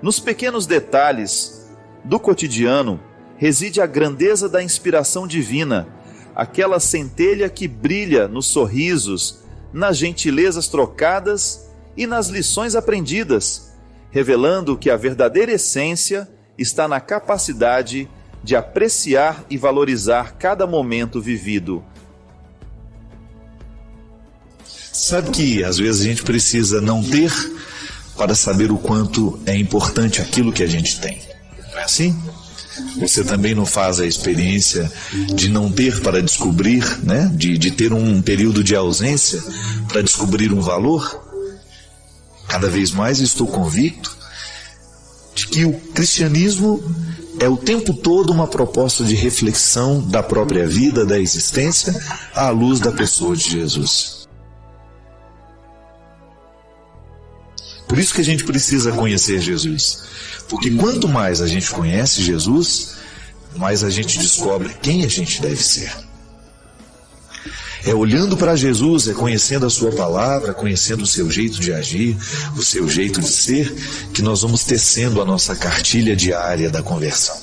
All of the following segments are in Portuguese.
Nos pequenos detalhes do cotidiano reside a grandeza da inspiração divina, aquela centelha que brilha nos sorrisos, nas gentilezas trocadas e nas lições aprendidas, revelando que a verdadeira essência está na capacidade de apreciar e valorizar cada momento vivido. Sabe que às vezes a gente precisa não ter para saber o quanto é importante aquilo que a gente tem. Não é assim? Você também não faz a experiência de não ter para descobrir, né? De ter um período de ausência para descobrir um valor? Cada vez mais estou convicto de que o cristianismo é o tempo todo uma proposta de reflexão da própria vida, da existência, à luz da pessoa de Jesus. Por isso que a gente precisa conhecer Jesus. Porque quanto mais a gente conhece Jesus, mais a gente descobre quem a gente deve ser. É olhando para Jesus, é conhecendo a sua palavra, conhecendo o seu jeito de agir, o seu jeito de ser, que nós vamos tecendo a nossa cartilha diária da conversão.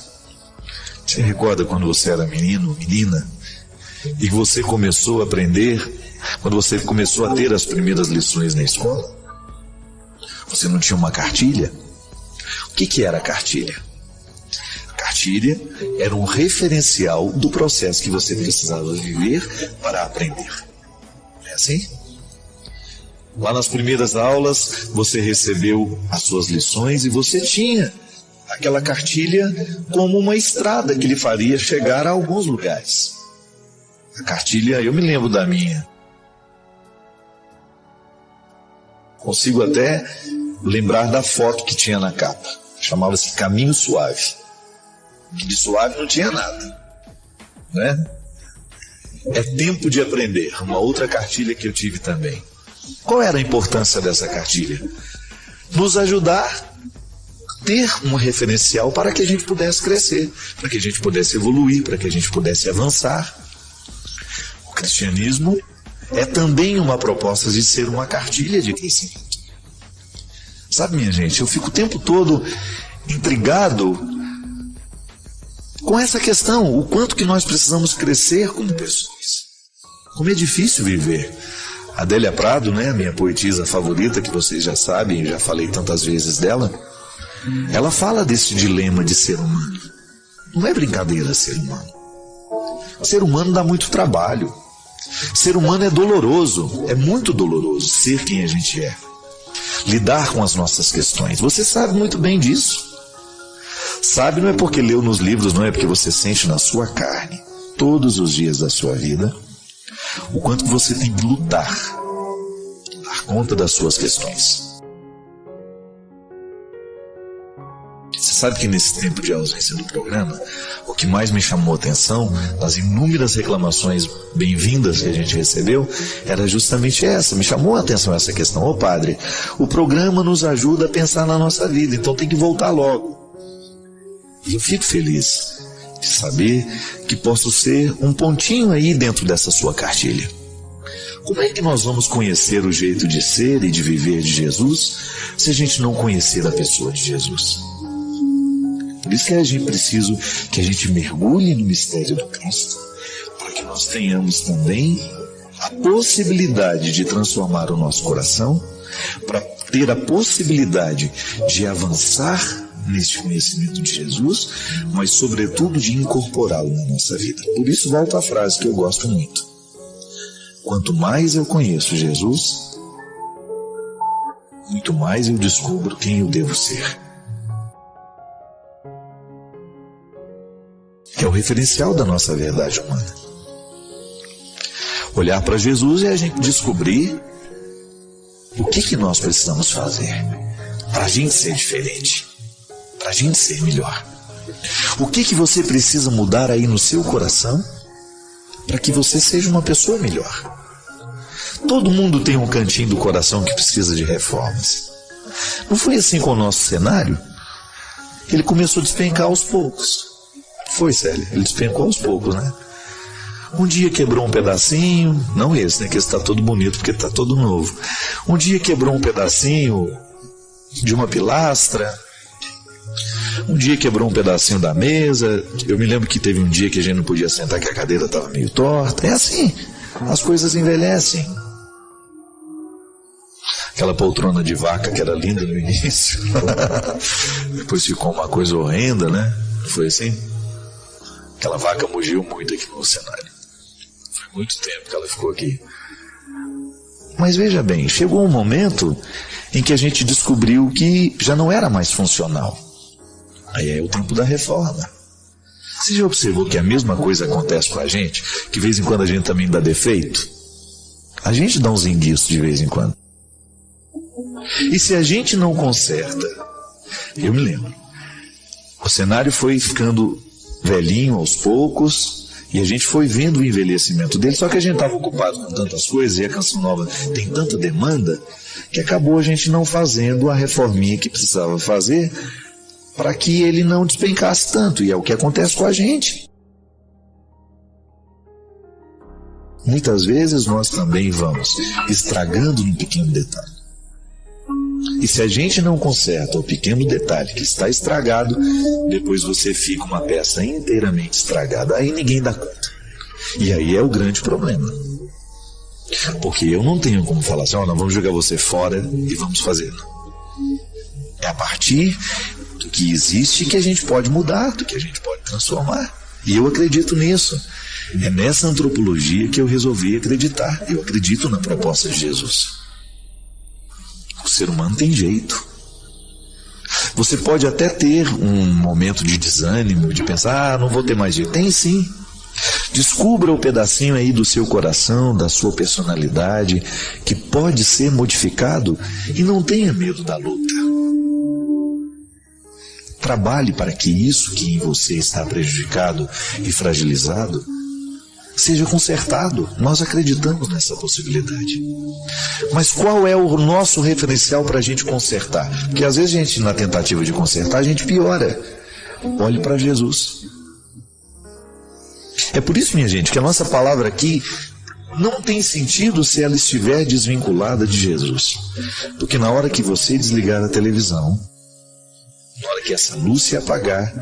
Você recorda quando você era menino, menina, e que você começou a aprender, quando você começou a ter as primeiras lições na escola? Você não tinha uma cartilha? O que era a cartilha? A cartilha era um referencial do processo que você precisava viver para aprender. É assim? Lá nas primeiras aulas, você recebeu as suas lições e você tinha aquela cartilha como uma estrada que lhe faria chegar a alguns lugares. A cartilha, eu me lembro da minha. Consigo até lembrar da foto que tinha na capa. Chamava-se Caminho Suave. De suave não tinha nada, né? É tempo de aprender. Uma outra cartilha que eu tive também. Qual era a importância dessa cartilha? Nos ajudar a ter um referencial para que a gente pudesse crescer, para que a gente pudesse evoluir, para que a gente pudesse avançar. O cristianismo é também uma proposta de ser uma cartilha de crescimento. Sabe, minha gente, eu fico o tempo todo intrigado com essa questão, o quanto que nós precisamos crescer como pessoas. Como é difícil viver. Adélia Prado, né, minha poetisa favorita, que vocês já sabem, já falei tantas vezes dela, ela fala desse dilema de ser humano. Não é brincadeira ser humano. Ser humano dá muito trabalho. Ser humano é doloroso, é muito doloroso ser quem a gente é. Lidar com as nossas questões. Você sabe muito bem disso. Sabe, não é porque leu nos livros, não é porque você sente na sua carne, todos os dias da sua vida, o quanto você tem que lutar, dar conta das suas questões. Você sabe que nesse tempo de ausência do programa, o que mais me chamou a atenção, das inúmeras reclamações bem-vindas que a gente recebeu, era justamente essa. Me chamou a atenção essa questão. Ô padre, o programa nos ajuda a pensar na nossa vida, então tem que voltar logo. E eu fico feliz de saber que posso ser um pontinho aí dentro dessa sua cartilha. Como é que nós vamos conhecer o jeito de ser e de viver de Jesus se a gente não conhecer a pessoa de Jesus? Por isso que a gente precisa que a gente mergulhe no mistério do Cristo, para que nós tenhamos também a possibilidade de transformar o nosso coração, para ter a possibilidade de avançar neste conhecimento de Jesus, mas sobretudo de incorporá-lo na nossa vida. Por isso volto à frase que eu gosto muito. Quanto mais eu conheço Jesus, muito mais eu descubro quem eu devo ser. Que é o referencial da nossa verdade humana. Olhar para Jesus e a gente descobrir o que nós precisamos fazer para a gente ser diferente, para a gente ser melhor. O que você precisa mudar aí no seu coração para que você seja uma pessoa melhor. Todo mundo tem um cantinho do coração que precisa de reformas. Não foi assim com o nosso cenário? Ele começou a despencar aos poucos. Foi, Célia, ele despencou aos poucos, né? Um dia quebrou um pedacinho, não esse, né? Que esse está todo bonito porque está todo novo. Um dia quebrou um pedacinho de uma pilastra, Um dia quebrou um pedacinho da mesa. Eu me lembro que teve um dia que a gente não podia sentar, que a cadeira estava meio torta. É assim, as coisas envelhecem. Aquela poltrona de vaca que era linda no início, depois ficou uma coisa horrenda, né? Foi assim? Aquela vaca mugiu muito aqui no cenário. Foi muito tempo que ela ficou aqui. Mas veja bem, chegou um momento em que a gente descobriu que já não era mais funcional. Aí é o tempo da reforma. Você já observou que a mesma coisa acontece com a gente? Que de vez em quando a gente também dá defeito? A gente dá uns enguiços de vez em quando. E se a gente não conserta, eu me lembro, o cenário foi ficando velhinho aos poucos, e a gente foi vendo o envelhecimento dele, só que a gente estava ocupado com tantas coisas, e a Canção Nova tem tanta demanda, que acabou a gente não fazendo a reforminha que precisava fazer, para que ele não despencasse tanto, e é o que acontece com a gente. Muitas vezes nós também vamos estragando um pequeno detalhe. E se a gente não conserta o pequeno detalhe que está estragado, depois você fica uma peça inteiramente estragada. Aí ninguém dá conta. E aí é o grande problema. Porque eu não tenho como falar assim, nós vamos jogar você fora e vamos fazer. É a partir do que existe que a gente pode mudar, do que a gente pode transformar. E eu acredito nisso. É nessa antropologia que eu resolvi acreditar. Eu acredito na proposta de Jesus. O ser humano tem jeito. Você pode até ter um momento de desânimo, de pensar, não vou ter mais jeito. Tem sim. Descubra o pedacinho aí do seu coração, da sua personalidade, que pode ser modificado, e não tenha medo da luta. Trabalhe para que isso que em você está prejudicado e fragilizado seja consertado. Nós acreditamos nessa possibilidade. Mas qual é o nosso referencial para a gente consertar? Porque às vezes a gente, na tentativa de consertar, a gente piora. Olhe para Jesus. É por isso, minha gente, que a nossa palavra aqui não tem sentido se ela estiver desvinculada de Jesus. Porque na hora que você desligar a televisão, na hora que essa luz se apagar,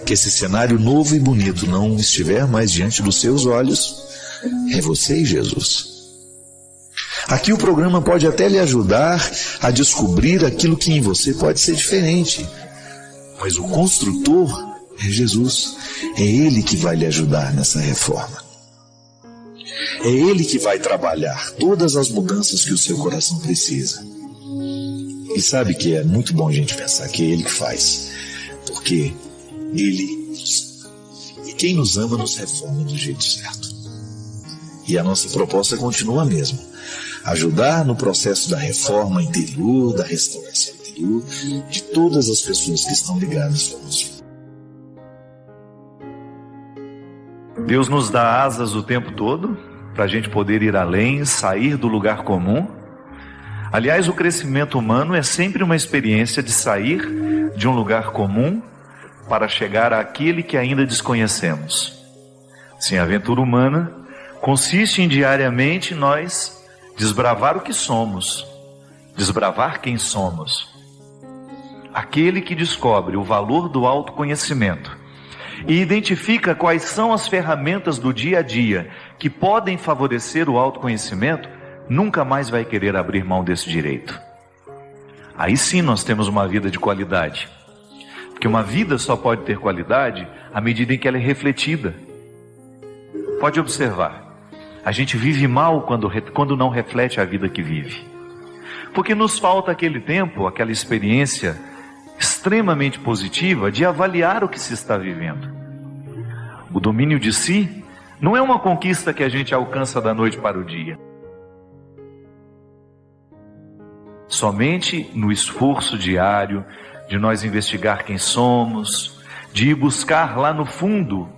que esse cenário novo e bonito não estiver mais diante dos seus olhos, é você e Jesus. Aqui o programa pode até lhe ajudar a descobrir aquilo que em você pode ser diferente. Mas o construtor é Jesus. É Ele que vai lhe ajudar nessa reforma. É Ele que vai trabalhar todas as mudanças que o seu coração precisa. E sabe que é muito bom a gente pensar que é Ele que faz, porque Ele nos ama. E quem nos ama nos reforma do jeito certo. E a nossa proposta continua a mesma: ajudar no processo da reforma interior, da restauração interior, de todas as pessoas que estão ligadas conosco. Deus nos dá asas o tempo todo, para a gente poder ir além, sair do lugar comum. Aliás, o crescimento humano é sempre uma experiência de sair de um lugar comum para chegar àquele que ainda desconhecemos. Sim, a aventura humana consiste em diariamente nós desbravar o que somos, desbravar quem somos. Aquele que descobre o valor do autoconhecimento e identifica quais são as ferramentas do dia a dia que podem favorecer o autoconhecimento, nunca mais vai querer abrir mão desse direito. Aí sim nós temos uma vida de qualidade. Porque uma vida só pode ter qualidade à medida em que ela é refletida. Pode observar, a gente vive mal quando não reflete a vida que vive. Porque nos falta aquele tempo, aquela experiência extremamente positiva de avaliar o que se está vivendo. O domínio de si não é uma conquista que a gente alcança da noite para o dia. Somente no esforço diário de nós investigar quem somos, de ir buscar lá no fundo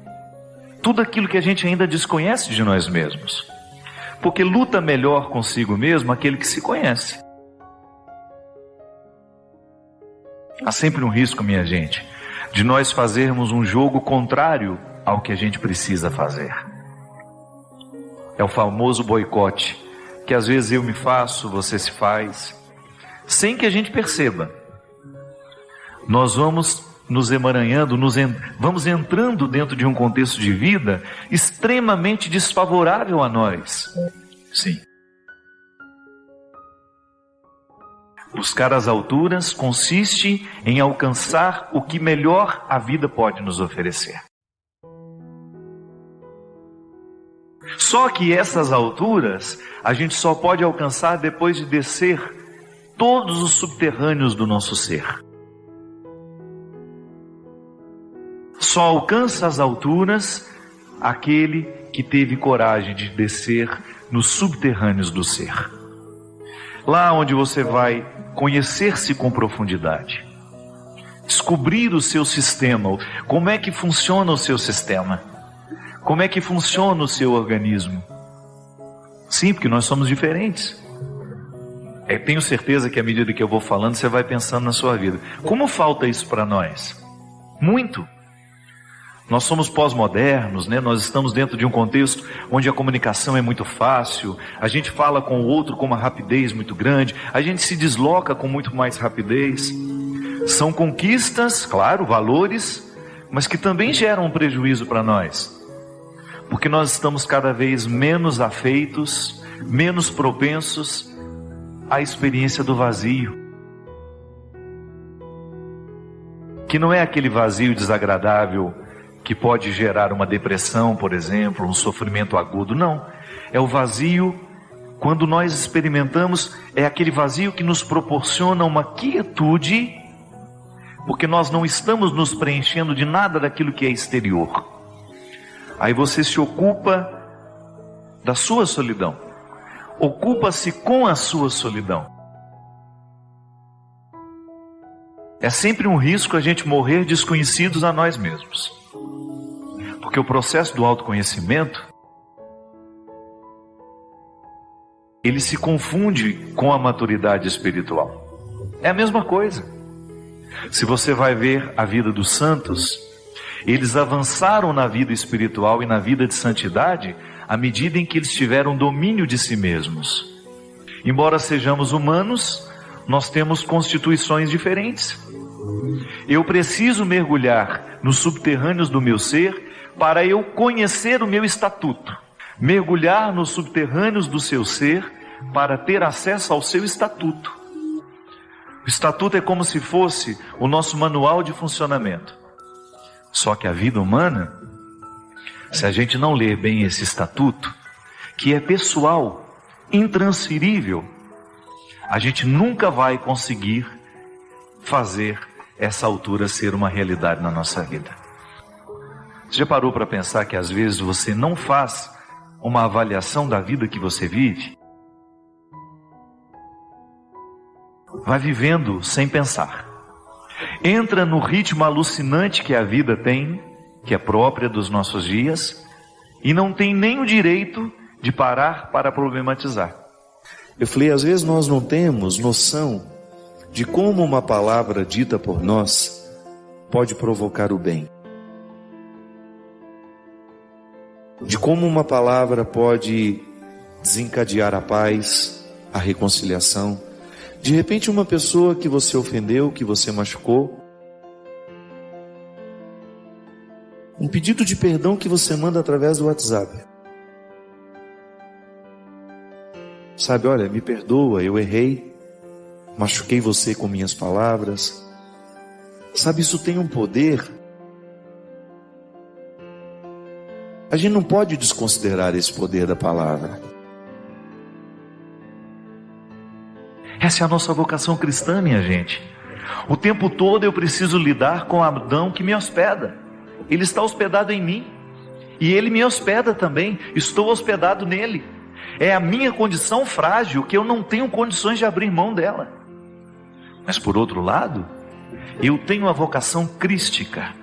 tudo aquilo que a gente ainda desconhece de nós mesmos. Porque luta melhor consigo mesmo aquele que se conhece. Há sempre um risco, minha gente, de nós fazermos um jogo contrário ao que a gente precisa fazer. É o famoso boicote, que às vezes eu me faço, você se faz, sem que a gente perceba. Nós vamos nos emaranhando, vamos entrando dentro de um contexto de vida extremamente desfavorável a nós. Sim. Buscar as alturas consiste em alcançar o que melhor a vida pode nos oferecer. Só que essas alturas a gente só pode alcançar depois de descer todos os subterrâneos do nosso ser. Só alcança as alturas aquele que teve coragem de descer nos subterrâneos do ser. Lá onde você vai conhecer-se com profundidade, descobrir o seu sistema, como é que funciona o seu sistema, como é que funciona o seu organismo. Sim, porque nós somos diferentes. Eu tenho certeza que à medida que eu vou falando, você vai pensando na sua vida. Como falta isso para nós? Muito. Nós somos pós-modernos, né? Nós estamos dentro de um contexto onde a comunicação é muito fácil, a gente fala com o outro com uma rapidez muito grande, a gente se desloca com muito mais rapidez. São conquistas, claro, valores, mas que também geram um prejuízo para nós, porque nós estamos cada vez menos afeitos, menos propensos à experiência do vazio, que não é aquele vazio desagradável que pode gerar uma depressão, por exemplo, um sofrimento agudo. Não, é o vazio, quando nós experimentamos, é aquele vazio que nos proporciona uma quietude, porque nós não estamos nos preenchendo de nada daquilo que é exterior. Aí você se ocupa da sua solidão, ocupa-se com a sua solidão. É sempre um risco a gente morrer desconhecidos a nós mesmos. Porque o processo do autoconhecimento, ele se confunde com a maturidade espiritual. É a mesma coisa. Se você vai ver a vida dos santos, eles avançaram na vida espiritual e na vida de santidade à medida em que eles tiveram domínio de si mesmos. Embora sejamos humanos, nós temos constituições diferentes. Eu preciso mergulhar nos subterrâneos do meu ser para eu conhecer o meu estatuto. Mergulhar nos subterrâneos do seu ser para ter acesso ao seu estatuto. O estatuto é como se fosse o nosso manual de funcionamento. Só que a vida humana, se a gente não ler bem esse estatuto, que é pessoal, intransferível, a gente nunca vai conseguir fazer essa altura ser uma realidade na nossa vida. Você já parou para pensar que às vezes você não faz uma avaliação da vida que você vive? Vai vivendo sem pensar. Entra no ritmo alucinante que a vida tem, que é própria dos nossos dias, e não tem nem o direito de parar para problematizar. Eu falei, às vezes nós não temos noção de como uma palavra dita por nós pode provocar o bem. De como uma palavra pode desencadear a paz, a reconciliação. De repente uma pessoa que você ofendeu, que você machucou, um pedido de perdão que você manda através do WhatsApp. Sabe, olha, me perdoa, eu errei, machuquei você com minhas palavras. Sabe, isso tem um poder. A gente não pode desconsiderar esse poder da palavra. Essa é a nossa vocação cristã, minha gente. O tempo todo eu preciso lidar com Adão que me hospeda. Ele está hospedado em mim. E ele me hospeda também. Estou hospedado nele. É a minha condição frágil que eu não tenho condições de abrir mão dela. Mas por outro lado, eu tenho a vocação crística.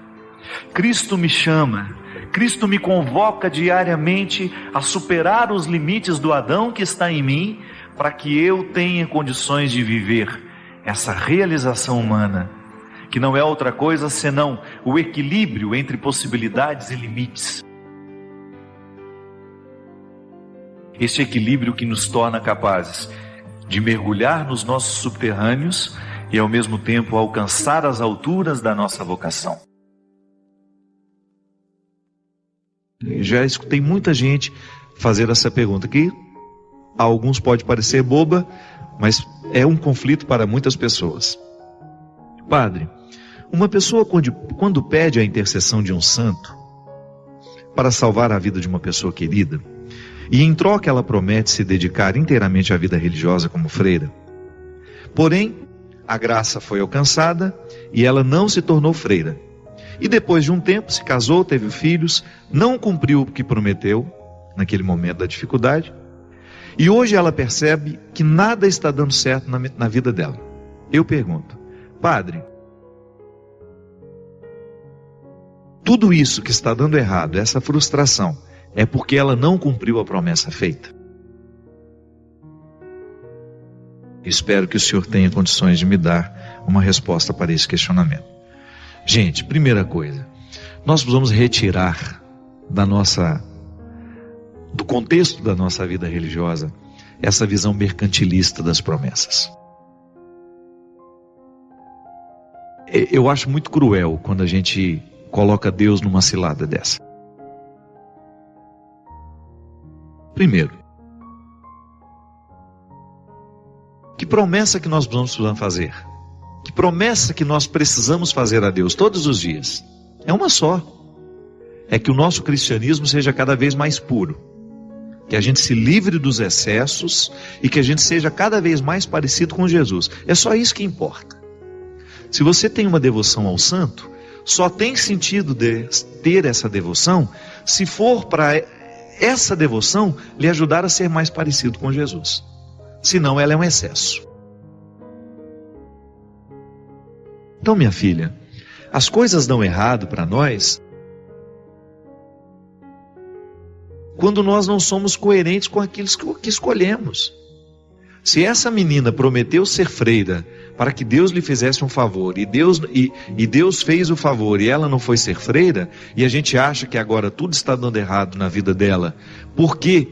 Cristo me chama. Cristo me convoca diariamente a superar os limites do Adão que está em mim, para que eu tenha condições de viver essa realização humana, que não é outra coisa senão o equilíbrio entre possibilidades e limites. Esse equilíbrio que nos torna capazes de mergulhar nos nossos subterrâneos e ao mesmo tempo alcançar as alturas da nossa vocação. Já escutei muita gente fazer essa pergunta, que a alguns pode parecer boba, mas é um conflito para muitas pessoas. Padre, uma pessoa quando pede a intercessão de um santo para salvar a vida de uma pessoa querida, e em troca ela promete se dedicar inteiramente à vida religiosa como freira, porém a graça foi alcançada e ela não se tornou freira, e depois de um tempo se casou, teve filhos, não cumpriu o que prometeu naquele momento da dificuldade, e hoje ela percebe que nada está dando certo na vida dela. Eu pergunto, padre, tudo isso que está dando errado, essa frustração, é porque ela não cumpriu a promessa feita? Espero que o senhor tenha condições de me dar uma resposta para esse questionamento. Gente, primeira coisa, nós precisamos retirar do contexto da nossa vida religiosa essa visão mercantilista das promessas. Eu acho muito cruel quando a gente coloca Deus numa cilada dessa. Primeiro, que promessa que nós precisamos fazer? Que promessa que nós precisamos fazer a Deus todos os dias? É uma só. É que o nosso cristianismo seja cada vez mais puro. Que a gente se livre dos excessos e que a gente seja cada vez mais parecido com Jesus. É só isso que importa. Se você tem uma devoção ao santo, só tem sentido de ter essa devoção se for para essa devoção lhe ajudar a ser mais parecido com Jesus. Senão ela é um excesso. Então, minha filha, as coisas dão errado para nós quando nós não somos coerentes com aquilo que escolhemos. Se essa menina prometeu ser freira para que Deus lhe fizesse um favor, e Deus fez o favor e ela não foi ser freira, e a gente acha que agora tudo está dando errado na vida dela, porque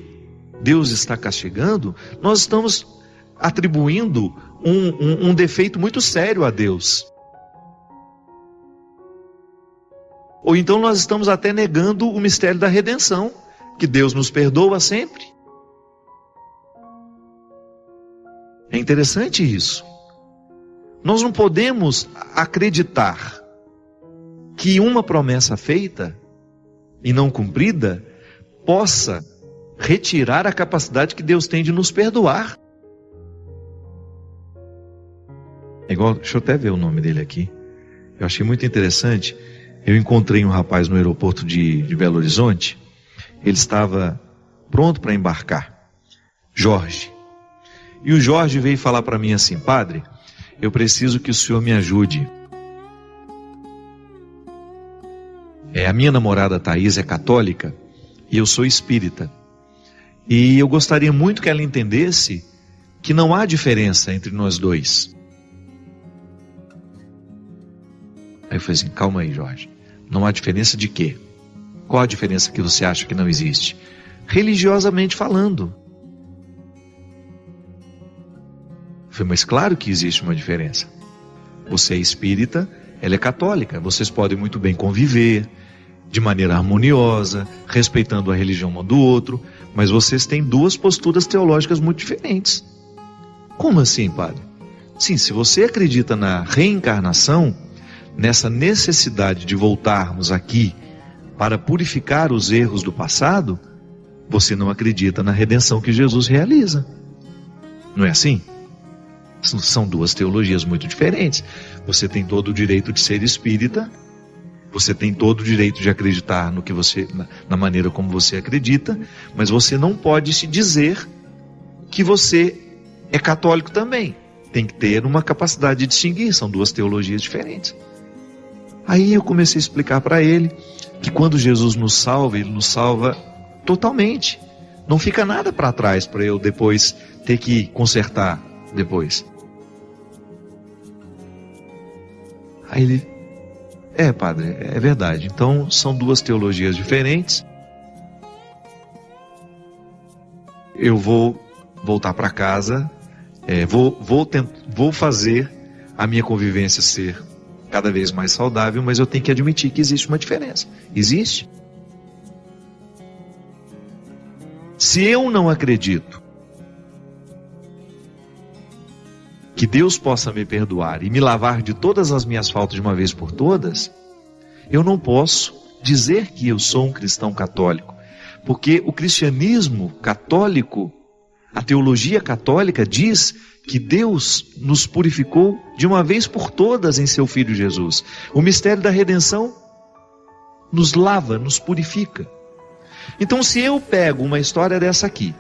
Deus está castigando, nós estamos atribuindo um defeito muito sério a Deus. Ou então nós estamos até negando o mistério da redenção, que Deus nos perdoa sempre. É interessante isso. Nós não podemos acreditar que uma promessa feita e não cumprida possa retirar a capacidade que Deus tem de nos perdoar. É igual, deixa eu até ver o nome dele aqui. Eu achei muito interessante. Eu encontrei um rapaz no aeroporto de Belo Horizonte. Ele estava pronto para embarcar. Jorge. E o Jorge veio falar para mim assim: padre, eu preciso que o senhor me ajude. A minha namorada Thaís é católica e eu sou espírita. E eu gostaria muito que ela entendesse que não há diferença entre nós dois. Aí eu falei assim: calma aí, Jorge. Não há diferença de quê? Qual a diferença que você acha que não existe? Religiosamente falando. Eu falei: mas claro que existe uma diferença. Você é espírita, ela é católica. Vocês podem muito bem conviver de maneira harmoniosa, respeitando a religião um do outro, mas vocês têm duas posturas teológicas muito diferentes. Como assim, padre? Sim, se você acredita na reencarnação, nessa necessidade de voltarmos aqui para purificar os erros do passado, você não acredita na redenção que Jesus realiza. Não é assim? São duas teologias muito diferentes. Você tem todo o direito de ser espírita, você tem todo o direito de acreditar no que você, na maneira como você acredita, mas você não pode se dizer que você é católico também. Tem que ter uma capacidade de distinguir, são duas teologias diferentes. Aí eu comecei a explicar para ele que quando Jesus nos salva, Ele nos salva totalmente. Não fica nada para trás para eu depois ter que consertar depois. Aí ele: padre, é verdade. Então são duas teologias diferentes. Eu vou voltar para casa, vou fazer a minha convivência ser cada vez mais saudável, mas eu tenho que admitir que existe uma diferença. Existe. Se eu não acredito que Deus possa me perdoar e me lavar de todas as minhas faltas de uma vez por todas, eu não posso dizer que eu sou um cristão católico, porque o cristianismo católico, a teologia católica diz que Deus nos purificou de uma vez por todas em seu Filho Jesus. O mistério da redenção nos lava, nos purifica. Então, se eu pego uma história dessa aqui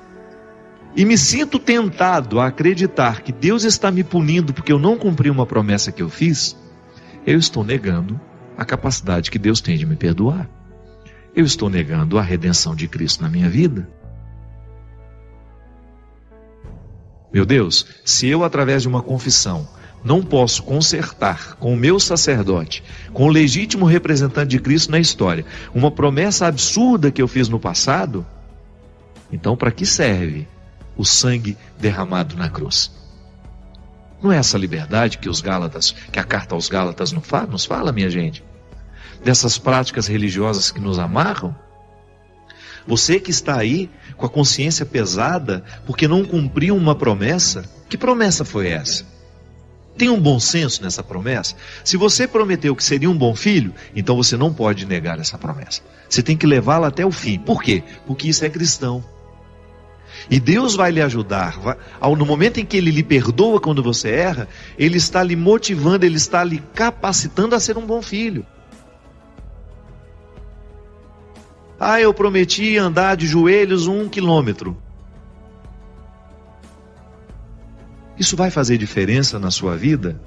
e me sinto tentado a acreditar que Deus está me punindo porque eu não cumpri uma promessa que eu fiz, eu estou negando a capacidade que Deus tem de me perdoar. Eu estou negando a redenção de Cristo na minha vida. Meu Deus, se eu através de uma confissão não posso consertar com o meu sacerdote, com o legítimo representante de Cristo na história, uma promessa absurda que eu fiz no passado, então para que serve o sangue derramado na cruz? Não é essa liberdade que a carta aos Gálatas nos fala, minha gente? Dessas práticas religiosas que nos amarram? Você que está aí com a consciência pesada porque não cumpriu uma promessa, que promessa foi essa? Tem um bom senso nessa promessa? Se você prometeu que seria um bom filho, então você não pode negar essa promessa. Você tem que levá-la até o fim. Por quê? Porque isso é cristão. E Deus vai lhe ajudar. No momento em que Ele lhe perdoa quando você erra, Ele está lhe motivando, Ele está lhe capacitando a ser um bom filho. Eu prometi andar de joelhos 1 quilômetro. Isso vai fazer diferença na sua vida?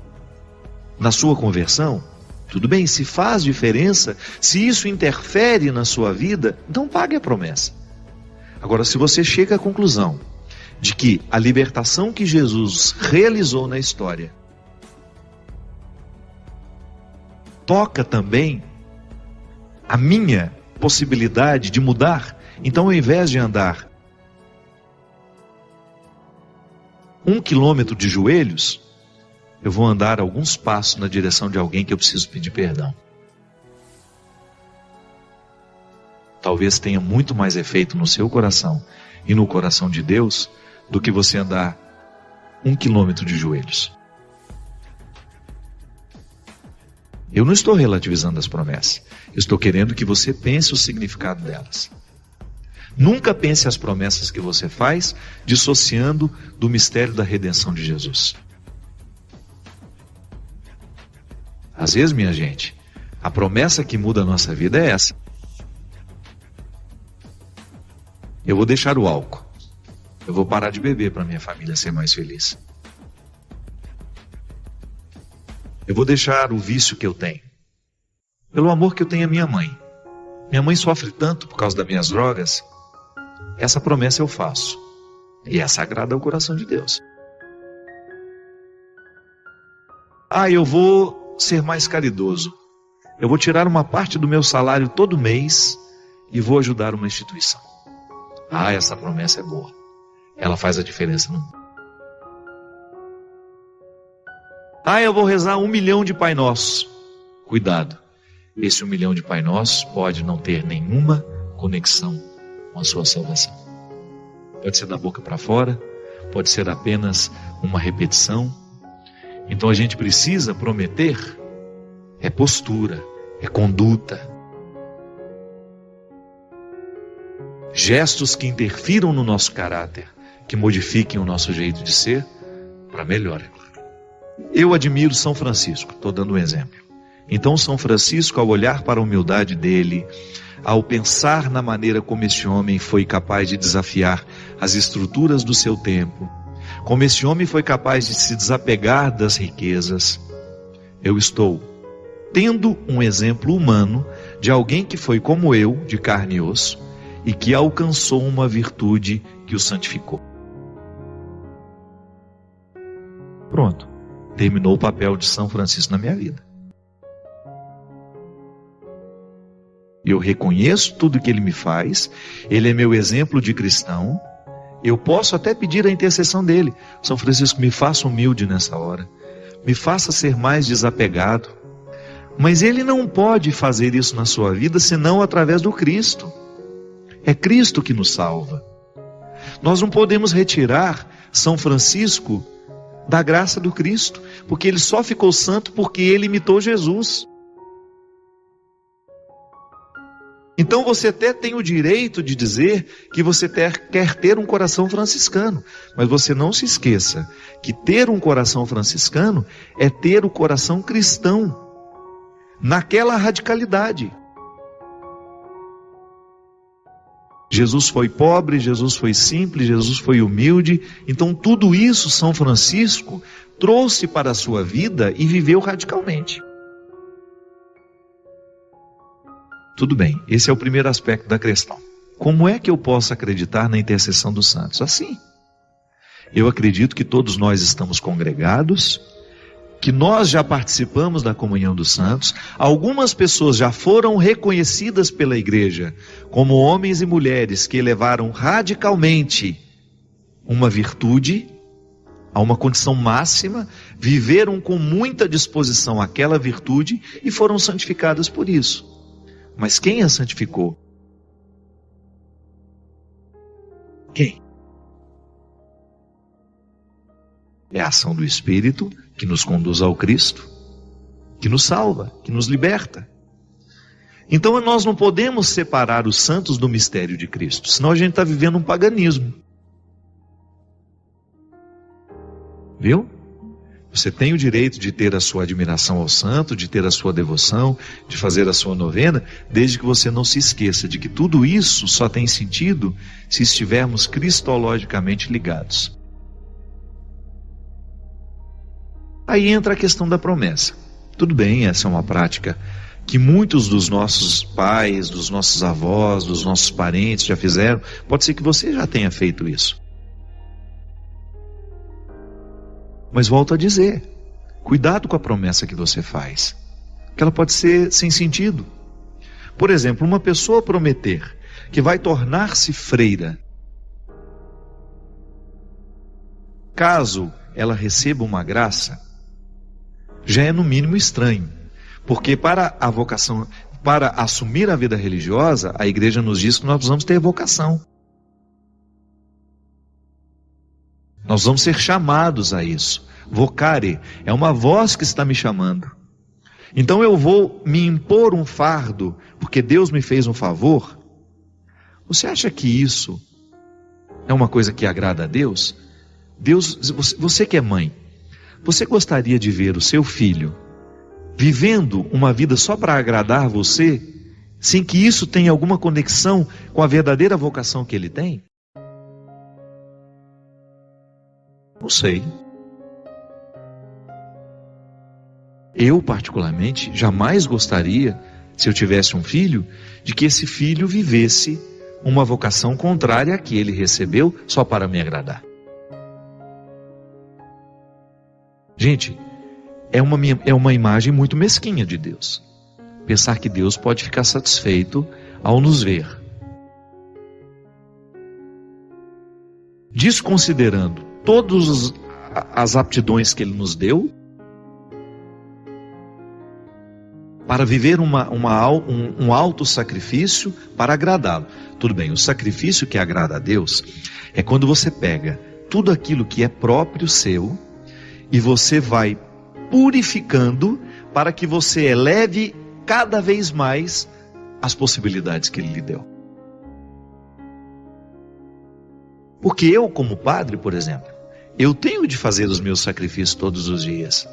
Na sua conversão? Tudo bem, se faz diferença, se isso interfere na sua vida, então pague a promessa. Agora, se você chega à conclusão de que a libertação que Jesus realizou na história toca também a minha possibilidade de mudar, então ao invés de andar 1 quilômetro de joelhos, eu vou andar alguns passos na direção de alguém que eu preciso pedir perdão. Talvez tenha muito mais efeito no seu coração e no coração de Deus do que você andar 1 quilômetro de joelhos. Eu não estou relativizando as promessas. Eu estou querendo que você pense o significado delas. Nunca pense as promessas que você faz dissociando do mistério da redenção de Jesus. Às vezes, minha gente, a promessa que muda a nossa vida é essa. Eu vou deixar o álcool. Eu vou parar de beber para minha família ser mais feliz. Eu vou deixar o vício que eu tenho. Pelo amor que eu tenho à minha mãe. Minha mãe sofre tanto por causa das minhas drogas. Essa promessa eu faço. E essa agrada ao coração de Deus. Eu vou ser mais caridoso. Eu vou tirar uma parte do meu salário todo mês e vou ajudar uma instituição. Essa promessa é boa. Ela faz a diferença no mundo. Eu vou rezar 1 milhão de Pai Nosso. Cuidado. Esse 1 milhão de Pai Nosso pode não ter nenhuma conexão com a sua salvação. Pode ser da boca para fora, pode ser apenas uma repetição. Então a gente precisa prometer, é postura, é conduta. Gestos que interfiram no nosso caráter, que modifiquem o nosso jeito de ser, para melhor, é claro. Eu admiro São Francisco, estou dando um exemplo. Então São Francisco, ao olhar para a humildade dele, ao pensar na maneira como esse homem foi capaz de desafiar as estruturas do seu tempo, como esse homem foi capaz de se desapegar das riquezas, eu estou tendo um exemplo humano de alguém que foi como eu, de carne e osso, e que alcançou uma virtude que o santificou. Pronto, terminou o papel de São Francisco na minha vida. Eu reconheço tudo que ele me faz, ele é meu exemplo de cristão, eu posso até pedir a intercessão dele. São Francisco, me faça humilde nessa hora, me faça ser mais desapegado. Mas Ele não pode fazer isso na sua vida senão através do Cristo. É Cristo que nos salva. Nós não podemos retirar São Francisco da graça do Cristo, porque ele só ficou santo porque ele imitou Jesus. Então você até tem o direito de dizer que você quer ter um coração franciscano, mas você não se esqueça que ter um coração franciscano é ter o coração cristão, naquela radicalidade. Jesus foi pobre, Jesus foi simples, Jesus foi humilde. Então tudo isso São Francisco trouxe para a sua vida e viveu radicalmente. Tudo bem, esse é o primeiro aspecto da questão. Como é que eu posso acreditar na intercessão dos santos? Assim, eu acredito que todos nós estamos congregados, que nós já participamos da comunhão dos santos. Algumas pessoas já foram reconhecidas pela igreja como homens e mulheres que elevaram radicalmente uma virtude a uma condição máxima, viveram com muita disposição aquela virtude e foram santificadas por isso. Mas quem a santificou? Quem? É a ação do Espírito que nos conduz ao Cristo, que nos salva, que nos liberta. Então nós não podemos separar os santos do mistério de Cristo, senão a gente está vivendo um paganismo. Viu? Você tem o direito de ter a sua admiração ao santo, de ter a sua devoção, de fazer a sua novena, desde que você não se esqueça de que tudo isso só tem sentido se estivermos cristologicamente ligados. Aí entra a questão da promessa. Tudo bem, essa é uma prática que muitos dos nossos pais, dos nossos avós, dos nossos parentes já fizeram. Pode ser que você já tenha feito isso. Mas volto a dizer, cuidado com a promessa que você faz, que ela pode ser sem sentido. Por exemplo, uma pessoa prometer que vai tornar-se freira, caso ela receba uma graça, já é no mínimo estranho, porque para a vocação, para assumir a vida religiosa, a igreja nos diz que nós precisamos ter vocação. Nós vamos ser chamados a isso. Vocare é uma voz que está me chamando. Então eu vou me impor um fardo porque Deus me fez um favor? Você acha que isso é uma coisa que agrada a Deus? Você que é mãe, você gostaria de ver o seu filho vivendo uma vida só para agradar você, sem que isso tenha alguma conexão com a verdadeira vocação que ele tem? Não sei. Eu, particularmente, jamais gostaria, se eu tivesse um filho, de que esse filho vivesse uma vocação contrária à que ele recebeu só para me agradar. Gente, é uma imagem muito mesquinha de Deus. Pensar que Deus pode ficar satisfeito ao nos ver. Desconsiderando todas as aptidões que Ele nos deu, para viver um alto sacrifício para agradá-lo. Tudo bem, o sacrifício que agrada a Deus é quando você pega tudo aquilo que é próprio seu e você vai purificando para que você eleve cada vez mais as possibilidades que Ele lhe deu. Porque eu, como padre, por exemplo, eu tenho de fazer os meus sacrifícios todos os dias.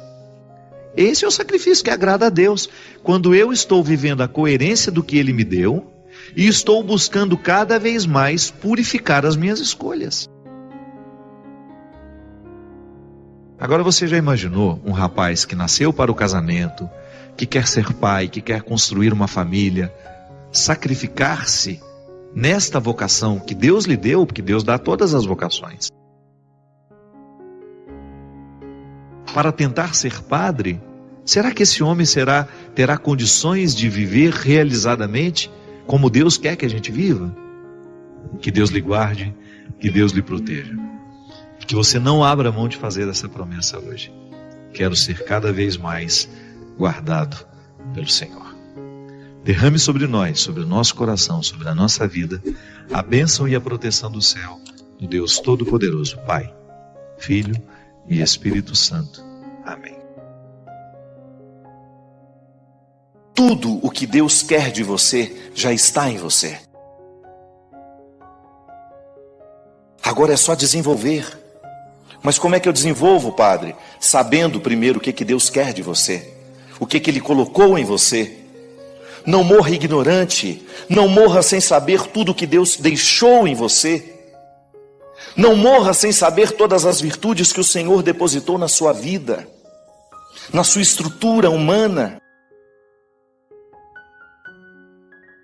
Esse é o sacrifício que agrada a Deus, quando eu estou vivendo a coerência do que Ele me deu e estou buscando cada vez mais purificar as minhas escolhas. Agora você já imaginou um rapaz que nasceu para o casamento, que quer ser pai, que quer construir uma família, sacrificar-se nesta vocação que Deus lhe deu, porque Deus dá todas as vocações, para tentar ser padre? Será que esse homem terá condições de viver realizadamente como Deus quer que a gente viva? Que Deus lhe guarde, que Deus lhe proteja. Que você não abra mão de fazer essa promessa hoje. quero ser cada vez mais guardado pelo Senhor. Derrame sobre nós, sobre o nosso coração, sobre a nossa vida, a bênção e a proteção do céu, do Deus Todo-Poderoso, Pai, Filho e Espírito Santo. Amém. Tudo o que Deus quer de você já está em você. Agora é só desenvolver. Mas como é que eu desenvolvo, Padre? Sabendo primeiro o que Deus quer de você, o que Ele colocou em você. Não morra ignorante, não morra sem saber tudo o que Deus deixou em você. Não morra sem saber todas as virtudes que o Senhor depositou na sua vida, na sua estrutura humana.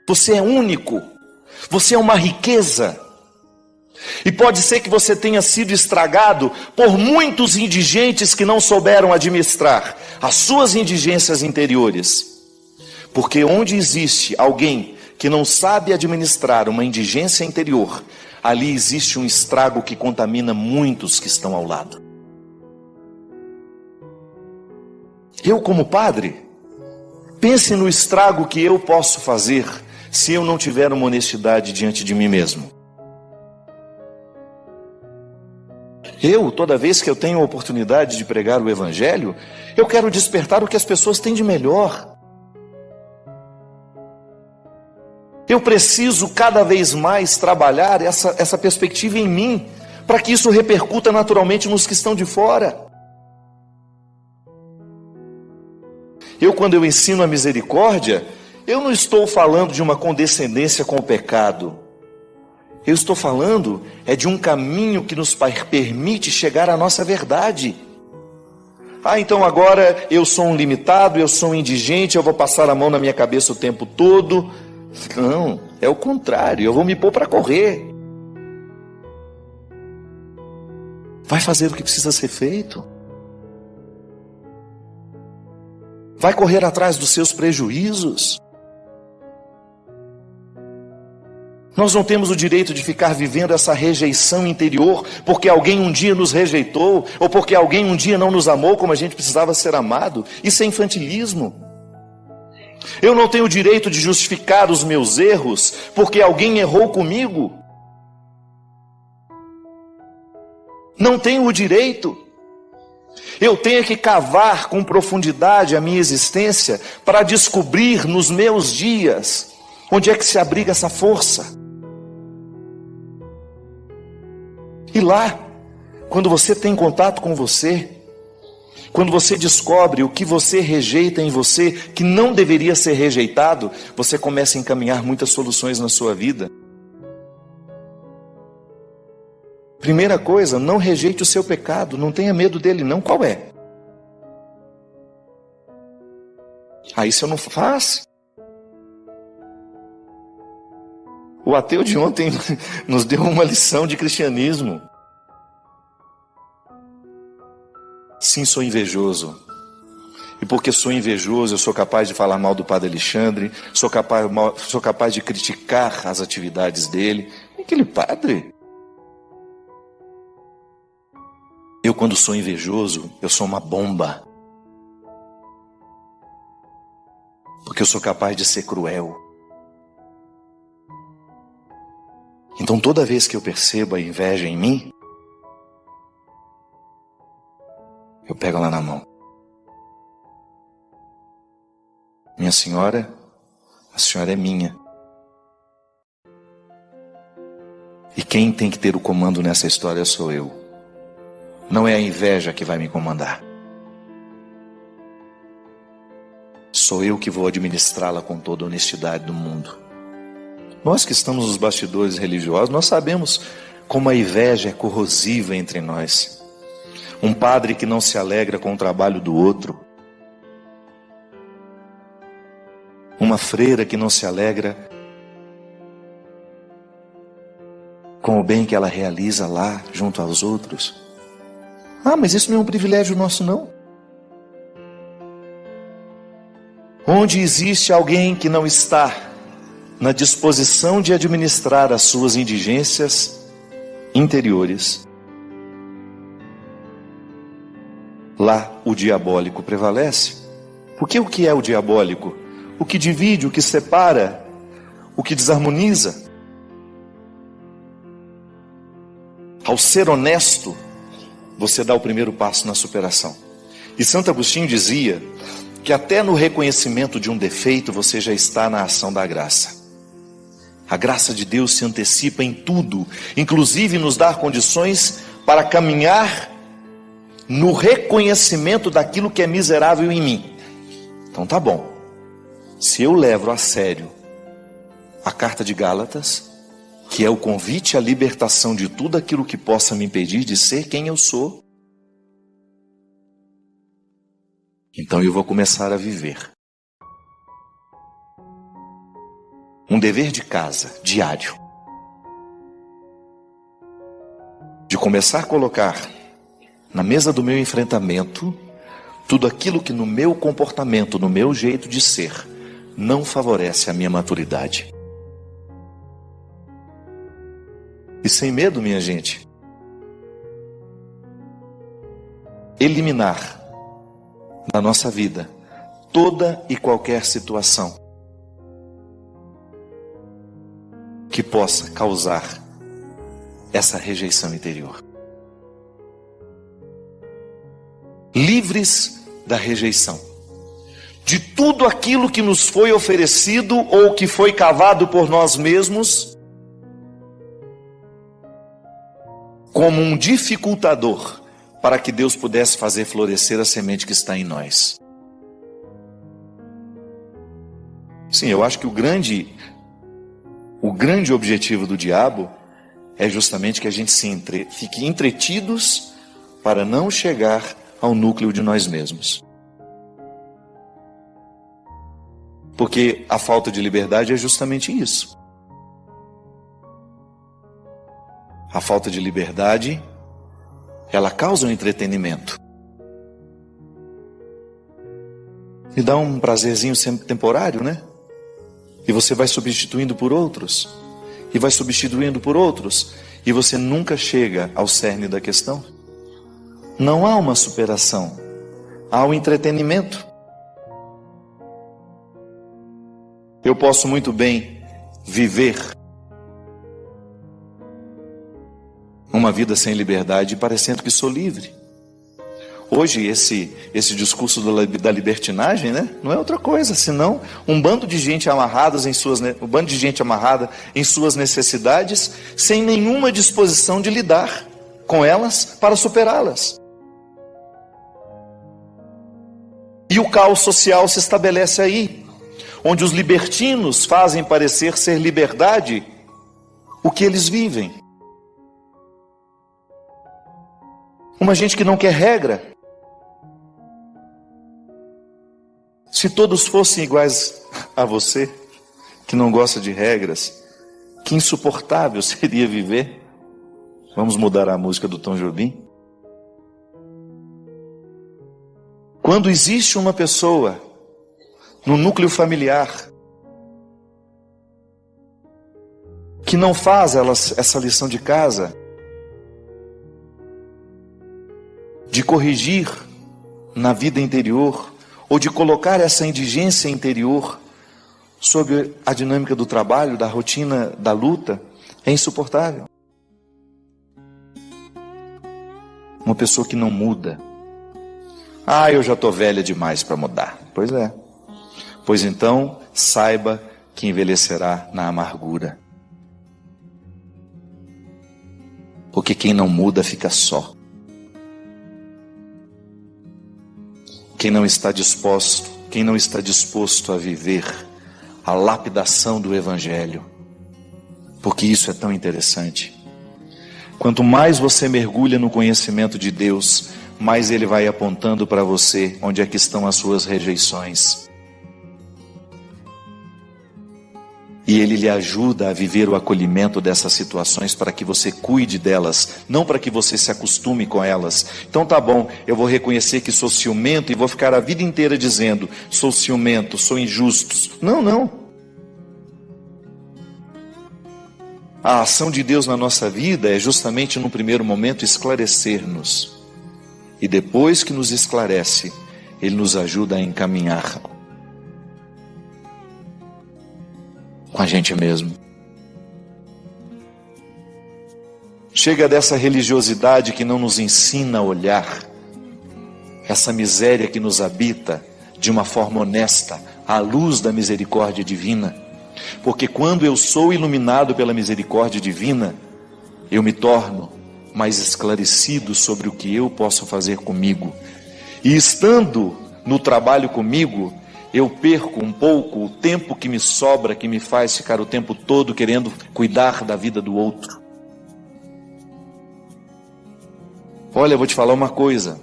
Você é único, você é uma riqueza. E pode ser que você tenha sido estragado por muitos indigentes que não souberam administrar as suas indigências interiores. Porque onde existe alguém que não sabe administrar uma indigência interior, ali existe um estrago que contamina muitos que estão ao lado. Eu, como padre, pense no estrago que eu posso fazer se eu não tiver uma honestidade diante de mim mesmo. Eu, toda vez que eu tenho a oportunidade de pregar o Evangelho, eu quero despertar o que as pessoas têm de melhor. Eu preciso cada vez mais trabalhar essa perspectiva em mim, para que isso repercuta naturalmente nos que estão de fora. Quando eu ensino a misericórdia, eu não estou falando de uma condescendência com o pecado. Eu estou falando de um caminho que nos permite chegar à nossa verdade. Então agora eu sou um limitado, eu sou um indigente, eu vou passar a mão na minha cabeça o tempo todo. Não, é o contrário, eu vou me pôr para correr. Vai fazer o que precisa ser feito. Vai correr atrás dos seus prejuízos. Nós não temos o direito de ficar vivendo essa rejeição interior porque alguém um dia nos rejeitou ou porque alguém um dia não nos amou como a gente precisava ser amado. Isso é infantilismo. Eu não tenho o direito de justificar os meus erros porque alguém errou comigo. Não tenho o direito. Eu tenho que cavar com profundidade a minha existência para descobrir nos meus dias onde é que se abriga essa força. E lá, quando você tem contato com você, quando você descobre o que você rejeita em você, que não deveria ser rejeitado, você começa a encaminhar muitas soluções na sua vida. Primeira coisa, não rejeite o seu pecado, não tenha medo dele não. Qual é? Isso eu não faço. O ateu de ontem nos deu uma lição de cristianismo. Sim, sou invejoso. E porque sou invejoso, eu sou capaz de falar mal do Padre Alexandre, sou capaz de criticar as atividades dele. Aquele padre. Eu, quando sou invejoso, eu sou uma bomba. Porque eu sou capaz de ser cruel. Então, toda vez que eu percebo a inveja em mim, eu pego ela na mão. Minha senhora, a senhora é minha. E quem tem que ter o comando nessa história sou eu. Não é a inveja que vai me comandar. Sou eu que vou administrá-la com toda a honestidade do mundo. Nós que estamos nos bastidores religiosos, nós sabemos como a inveja é corrosiva entre nós. Um padre que não se alegra com o trabalho do outro. Uma freira que não se alegra com o bem que ela realiza lá, junto aos outros. Mas isso não é um privilégio nosso, não. Onde existe alguém que não está na disposição de administrar as suas indigências interiores, lá o diabólico prevalece. Porque o que é o diabólico? O que divide, o que separa, o que desarmoniza. Ao ser honesto, você dá o primeiro passo na superação. E Santo Agostinho dizia que até no reconhecimento de um defeito você já está na ação da graça. A graça de Deus se antecipa em tudo, inclusive nos dar condições para caminhar no reconhecimento daquilo que é miserável em mim. Então tá bom, se eu levo a sério a carta de Gálatas, que é o convite à libertação de tudo aquilo que possa me impedir de ser quem eu sou, então eu vou começar a viver um dever de casa, diário, de começar a colocar na mesa do meu enfrentamento tudo aquilo que no meu comportamento, no meu jeito de ser, não favorece a minha maturidade. E sem medo, minha gente, eliminar da nossa vida toda e qualquer situação que possa causar essa rejeição interior. Livres da rejeição de tudo aquilo que nos foi oferecido ou que foi cavado por nós mesmos como um dificultador para que Deus pudesse fazer florescer a semente que está em nós. Sim, eu acho que o grande objetivo do diabo é justamente que a gente fique entretidos para não chegar ao núcleo de nós mesmos. Porque a falta de liberdade é justamente isso. A falta de liberdade, ela causa um entretenimento. E dá um prazerzinho sempre temporário, né? E você vai substituindo por outros. E vai substituindo por outros. E você nunca chega ao cerne da questão. Não há uma superação. Há um entretenimento. Eu posso muito bem viver uma vida sem liberdade, parecendo que sou livre. Hoje esse discurso da libertinagem, né, não é outra coisa senão um bando de gente amarrada em suas necessidades, sem nenhuma disposição de lidar com elas para superá-las. E o caos social se estabelece aí, onde os libertinos fazem parecer ser liberdade o que eles vivem. Uma gente que não quer regra. Se todos fossem iguais a você, que não gosta de regras, que insuportável seria viver. Vamos mudar a música do Tom Jobim. Quando existe uma pessoa no núcleo familiar que não faz essa lição de casa, de corrigir na vida interior, ou de colocar essa indigência interior sobre a dinâmica do trabalho, da rotina, da luta, é insuportável. Uma pessoa que não muda. Ah, eu já estou velha demais para mudar. Pois é. Pois então, saiba que envelhecerá na amargura. Porque quem não muda fica só. Quem não está disposto a viver a lapidação do Evangelho, porque isso é tão interessante. Quanto mais você mergulha no conhecimento de Deus, mais Ele vai apontando para você onde é que estão as suas rejeições. E Ele lhe ajuda a viver o acolhimento dessas situações para que você cuide delas, não para que você se acostume com elas. Então tá bom, eu vou reconhecer que sou ciumento e vou ficar a vida inteira dizendo, sou ciumento, sou injusto. Não, não. A ação de Deus na nossa vida é justamente, no primeiro momento, esclarecer-nos E depois que nos esclarece, Ele nos ajuda a encaminhar com a gente mesmo. Chega dessa religiosidade que não nos ensina a olhar essa miséria que nos habita de uma forma honesta, à luz da misericórdia divina. Porque quando eu sou iluminado pela misericórdia divina, eu me torno mais esclarecido sobre o que eu posso fazer comigo. E estando no trabalho comigo, eu perco um pouco o tempo que me sobra, que me faz ficar o tempo todo querendo cuidar da vida do outro. Olha, eu vou te falar uma coisa.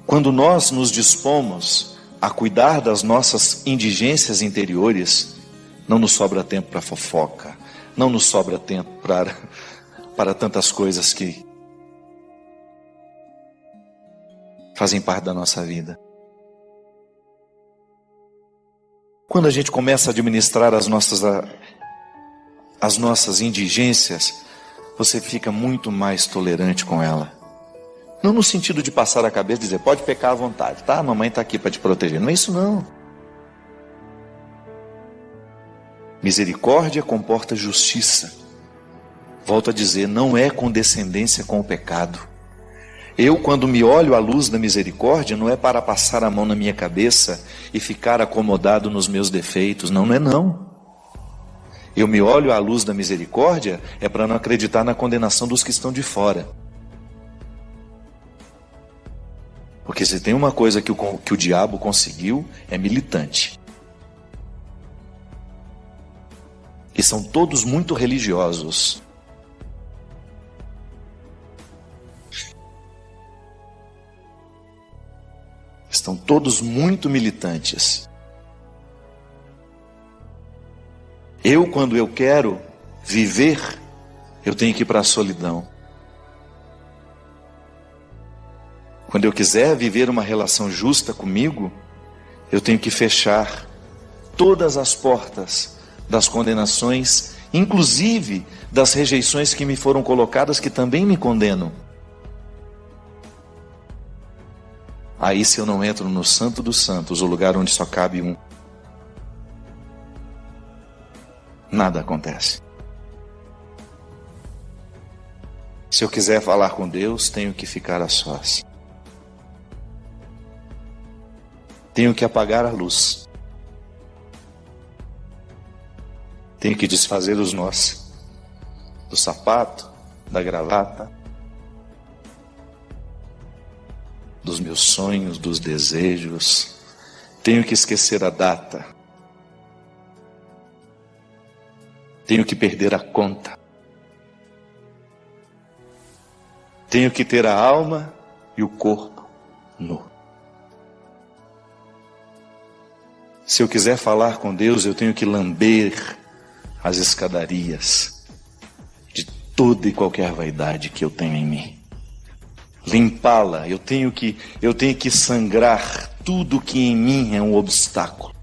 Quando nós nos dispomos a cuidar das nossas indigências interiores, não nos sobra tempo para fofoca, não nos sobra tempo para tantas coisas que fazem parte da nossa vida. Quando a gente começa a administrar as nossas indigências, você fica muito mais tolerante com ela. Não no sentido de passar a cabeça e dizer, pode pecar à vontade, tá? A mamãe está aqui para te proteger. Não é isso não. Misericórdia comporta justiça. Volto a dizer, não é condescendência com o pecado. Eu, quando me olho à luz da misericórdia, não é para passar a mão na minha cabeça e ficar acomodado nos meus defeitos. Não, não é não. Eu me olho à luz da misericórdia é para não acreditar na condenação dos que estão de fora. Porque se tem uma coisa que o diabo conseguiu, é militante. E são todos muito religiosos. Estão todos muito militantes. Eu, quando eu quero viver, eu tenho que ir para a solidão. Quando eu quiser viver uma relação justa comigo, eu tenho que fechar todas as portas das condenações, inclusive das rejeições que me foram colocadas, que também me condenam. Aí, se eu não entro no Santo dos Santos, o lugar onde só cabe um, nada acontece. Se eu quiser falar com Deus, tenho que ficar a sós. Tenho que apagar a luz. Tenho que desfazer os nós do sapato, da gravata, dos meus sonhos, dos desejos. Tenho que esquecer a data. Tenho que perder a conta. Tenho que ter a alma e o corpo nu. Se eu quiser falar com Deus, eu tenho que lamber as escadarias de toda e qualquer vaidade que eu tenho em mim. Limpá-la, eu tenho que sangrar tudo que em mim é um obstáculo.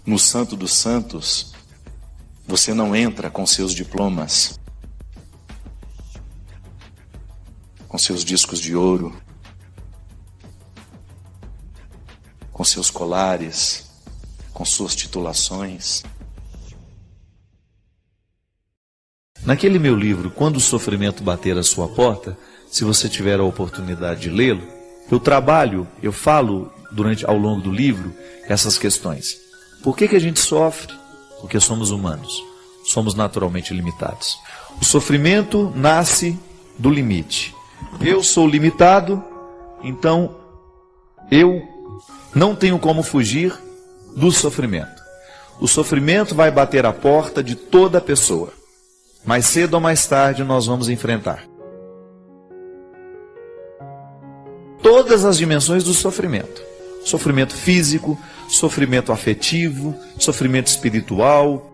No Santo dos Santos, você não entra com seus diplomas, com seus discos de ouro, com seus colares, com suas titulações. Naquele meu livro, Quando o Sofrimento Bater a Sua Porta, se você tiver a oportunidade de lê-lo, eu falo ao longo do livro essas questões. Por que a gente sofre? Porque somos humanos, somos naturalmente limitados. O sofrimento nasce do limite. Eu sou limitado, então eu não tenho como fugir do sofrimento. O sofrimento vai bater a porta de toda pessoa. Mais cedo ou mais tarde nós vamos enfrentar todas as dimensões do sofrimento. Sofrimento físico, sofrimento afetivo, sofrimento espiritual.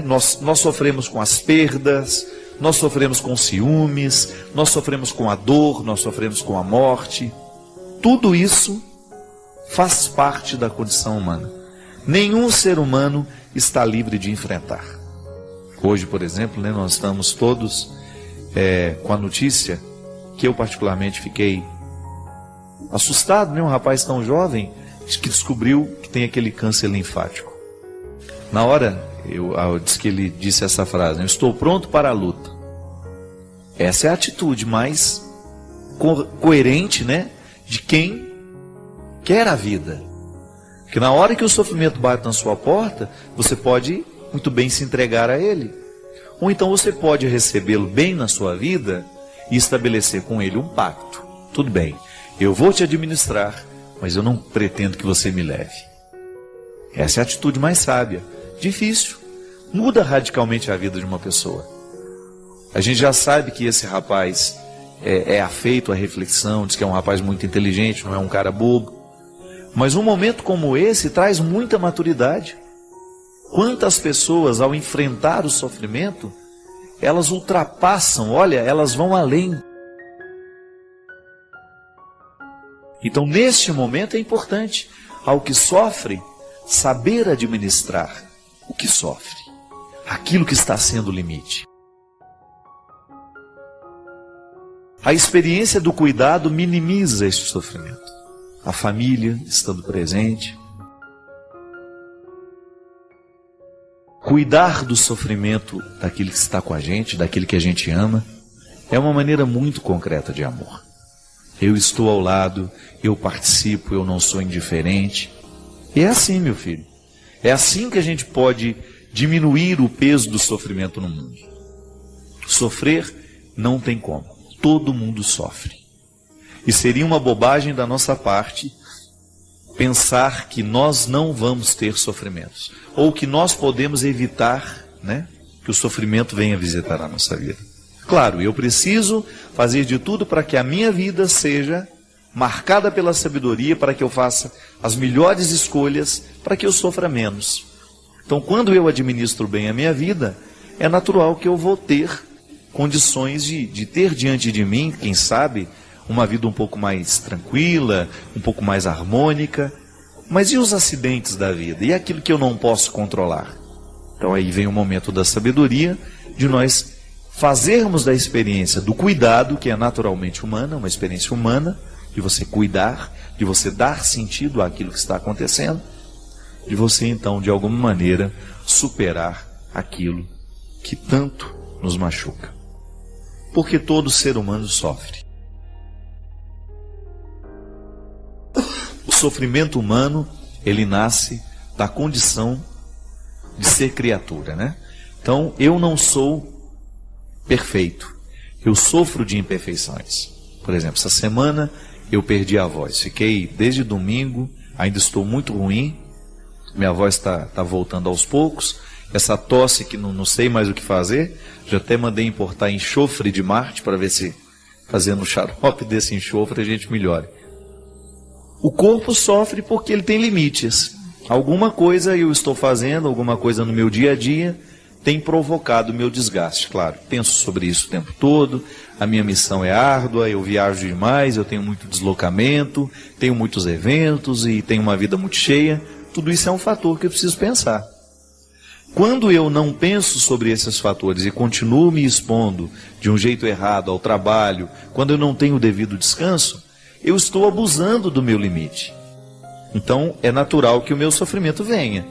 Nós sofremos com as perdas, nós sofremos com ciúmes, nós sofremos com a dor, nós sofremos com a morte. Tudo isso faz parte da condição humana. nenhum ser humano está livre de enfrentar. Hoje, por exemplo, nós estamos todos com a notícia que eu particularmente fiquei assustado, um rapaz tão jovem que descobriu que tem aquele câncer linfático. Na hora, disse que ele disse essa frase: eu estou pronto para a luta. Essa é a atitude mais coerente, de quem quer a vida. Porque na hora que o sofrimento bate na sua porta, você pode muito bem se entregar a ele. Ou então você pode recebê-lo bem na sua vida e estabelecer com ele um pacto. Tudo bem, eu vou te administrar, mas eu não pretendo que você me leve. Essa é a atitude mais sábia. Difícil. Muda radicalmente a vida de uma pessoa. A gente já sabe que esse rapaz é afeito à reflexão, diz que é um rapaz muito inteligente, não é um cara bobo. Mas um momento como esse traz muita maturidade. Quantas pessoas, ao enfrentar o sofrimento, elas ultrapassam, elas vão além. Então, neste momento é importante, ao que sofre, saber administrar o que sofre, aquilo que está sendo o limite. A experiência do cuidado minimiza este sofrimento. A família estando presente. Cuidar do sofrimento daquele que está com a gente, daquele que a gente ama, é uma maneira muito concreta de amor. Eu estou ao lado, eu participo, eu não sou indiferente. E é assim, meu filho. É assim que a gente pode diminuir o peso do sofrimento no mundo. Sofrer não tem como. Todo mundo sofre. E seria uma bobagem da nossa parte pensar que nós não vamos ter sofrimentos. Ou que nós podemos evitar, que o sofrimento venha visitar a nossa vida. Claro, eu preciso fazer de tudo para que a minha vida seja marcada pela sabedoria, para que eu faça as melhores escolhas, para que eu sofra menos. Então, quando eu administro bem a minha vida, é natural que eu vou ter condições de ter diante de mim, quem sabe, uma vida um pouco mais tranquila, um pouco mais harmônica. Mas e os acidentes da vida? E aquilo que eu não posso controlar? Então aí vem o momento da sabedoria, de nós fazermos da experiência do cuidado, que é naturalmente humana, uma experiência humana, de você cuidar, de você dar sentido àquilo que está acontecendo, de você então, de alguma maneira, superar aquilo que tanto nos machuca. Porque todo ser humano sofre. O sofrimento humano, ele nasce da condição de ser criatura, Então, eu não sou perfeito. Eu sofro de imperfeições. Por exemplo, essa semana eu perdi a voz. Fiquei desde domingo, ainda estou muito ruim. Minha voz está voltando aos poucos. Essa tosse que não sei mais o que fazer. Já até mandei importar enxofre de Marte para ver se fazendo o xarope desse enxofre a gente melhore. O corpo sofre porque ele tem limites. Alguma coisa eu estou fazendo, alguma coisa no meu dia a dia tem provocado o meu desgaste. Claro, penso sobre isso o tempo todo, a minha missão é árdua, eu viajo demais, eu tenho muito deslocamento, tenho muitos eventos e tenho uma vida muito cheia. Tudo isso é um fator que eu preciso pensar. Quando eu não penso sobre esses fatores e continuo me expondo de um jeito errado ao trabalho, quando eu não tenho o devido descanso, eu estou abusando do meu limite. Então, é natural que o meu sofrimento venha.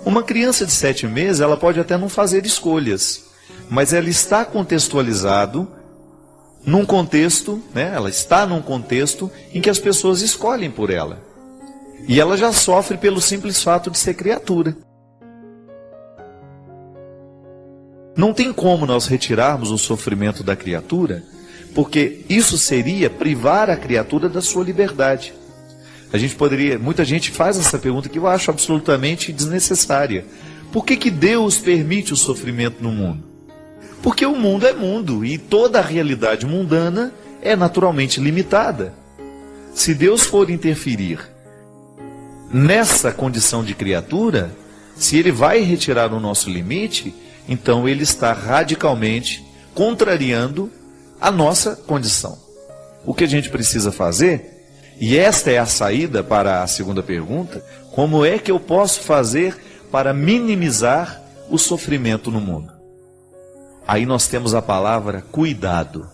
Uma criança de 7 meses, ela pode até não fazer escolhas, mas ela está contextualizado num contexto, ela está num contexto em que as pessoas escolhem por ela. E ela já sofre pelo simples fato de ser criatura. Não tem como nós retirarmos o sofrimento da criatura, porque isso seria privar a criatura da sua liberdade. Muita gente faz essa pergunta que eu acho absolutamente desnecessária. Por que Deus permite o sofrimento no mundo? Porque o mundo é mundo e toda a realidade mundana é naturalmente limitada. Se Deus for interferir nessa condição de criatura, se Ele vai retirar o nosso limite, então Ele está radicalmente contrariando a nossa condição. O que a gente precisa fazer E esta é a saída para a segunda pergunta: como é que eu posso fazer para minimizar o sofrimento no mundo? Aí nós temos a palavra cuidado.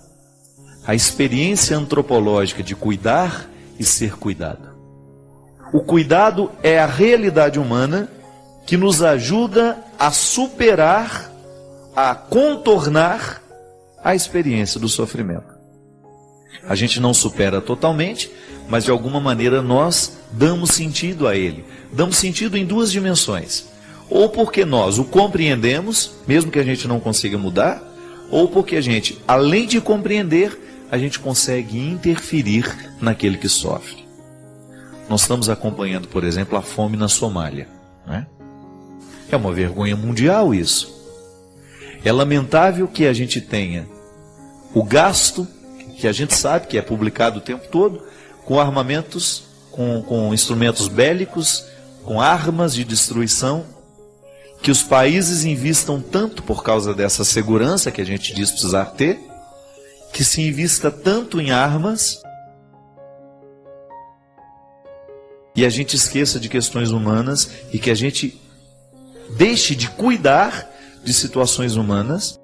A experiência antropológica de cuidar e ser cuidado. O cuidado é a realidade humana que nos ajuda a superar, a contornar a experiência do sofrimento. A gente não supera totalmente, mas de alguma maneira nós damos sentido a ele. Damos sentido em duas dimensões. Ou porque nós o compreendemos, mesmo que a gente não consiga mudar, ou porque a gente, além de compreender, a gente consegue interferir naquele que sofre. Nós estamos acompanhando, por exemplo, a fome na Somália, né? É uma vergonha mundial isso. É lamentável que a gente tenha o gasto, que a gente sabe que é publicado o tempo todo, com armamentos, com instrumentos bélicos, com armas de destruição, que os países investam tanto por causa dessa segurança que a gente diz precisar ter, que se invista tanto em armas, e a gente esqueça de questões humanas, e que a gente deixe de cuidar de situações humanas,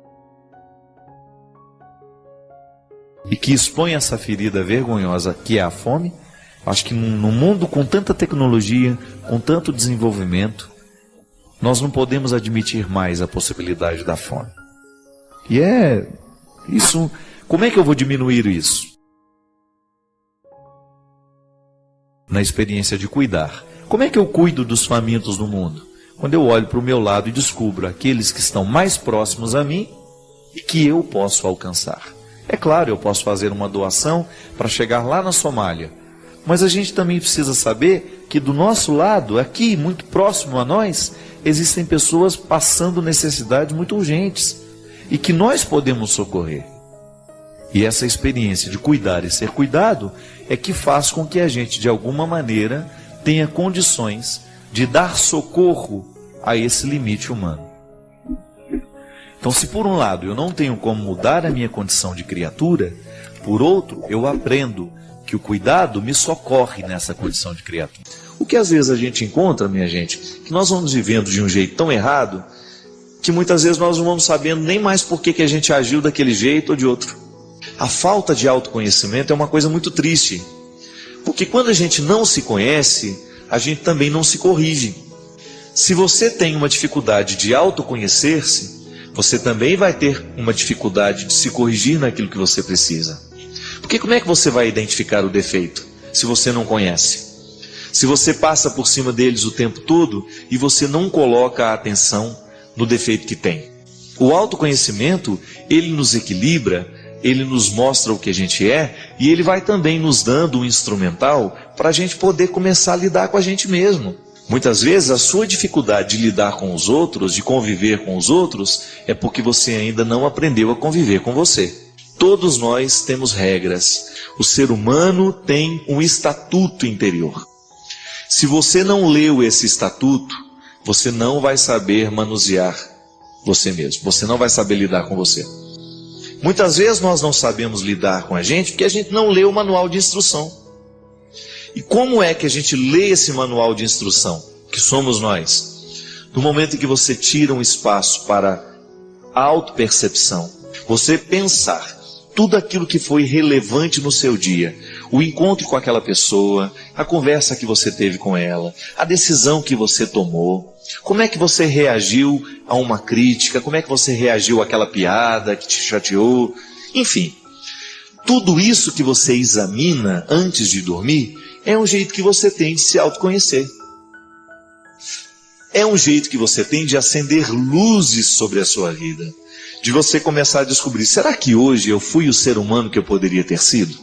e que expõe essa ferida vergonhosa que é a fome. Acho que num mundo com tanta tecnologia, com tanto desenvolvimento, nós não podemos admitir mais a possibilidade da fome. E isso, como é que eu vou diminuir isso? Na experiência de cuidar. Como é que eu cuido dos famintos do mundo? Quando eu olho para o meu lado e descubro aqueles que estão mais próximos a mim e que eu posso alcançar. É claro, eu posso fazer uma doação para chegar lá na Somália, mas a gente também precisa saber que do nosso lado, aqui, muito próximo a nós, existem pessoas passando necessidades muito urgentes e que nós podemos socorrer. E essa experiência de cuidar e ser cuidado é que faz com que a gente, de alguma maneira, tenha condições de dar socorro a esse limite humano. Então, se por um lado eu não tenho como mudar a minha condição de criatura, por outro, eu aprendo que o cuidado me socorre nessa condição de criatura. O que às vezes a gente encontra, minha gente, que nós vamos vivendo de um jeito tão errado, que muitas vezes nós não vamos sabendo nem mais por que a gente agiu daquele jeito ou de outro. A falta de autoconhecimento é uma coisa muito triste, porque quando a gente não se conhece, a gente também não se corrige. Se você tem uma dificuldade de autoconhecer-se, você também vai ter uma dificuldade de se corrigir naquilo que você precisa. Porque como é que você vai identificar o defeito se você não conhece? Se você passa por cima deles o tempo todo e você não coloca a atenção no defeito que tem. O autoconhecimento, ele nos equilibra, ele nos mostra o que a gente é e ele vai também nos dando um instrumental para a gente poder começar a lidar com a gente mesmo. Muitas vezes a sua dificuldade de lidar com os outros, de conviver com os outros, é porque você ainda não aprendeu a conviver com você. Todos nós temos regras. O ser humano tem um estatuto interior. Se você não leu esse estatuto, você não vai saber manusear você mesmo. Você não vai saber lidar com você. Muitas vezes nós não sabemos lidar com a gente porque a gente não lê o manual de instrução. E como é que a gente lê esse manual de instrução, que somos nós? No momento em que você tira um espaço para a autopercepção, você pensar tudo aquilo que foi relevante no seu dia, o encontro com aquela pessoa, a conversa que você teve com ela, a decisão que você tomou, como é que você reagiu a uma crítica, como é que você reagiu àquela piada que te chateou, enfim. Tudo isso que você examina antes de dormir é um jeito que você tem de se autoconhecer. É um jeito que você tem de acender luzes sobre a sua vida. De você começar a descobrir, será que hoje eu fui o ser humano que eu poderia ter sido?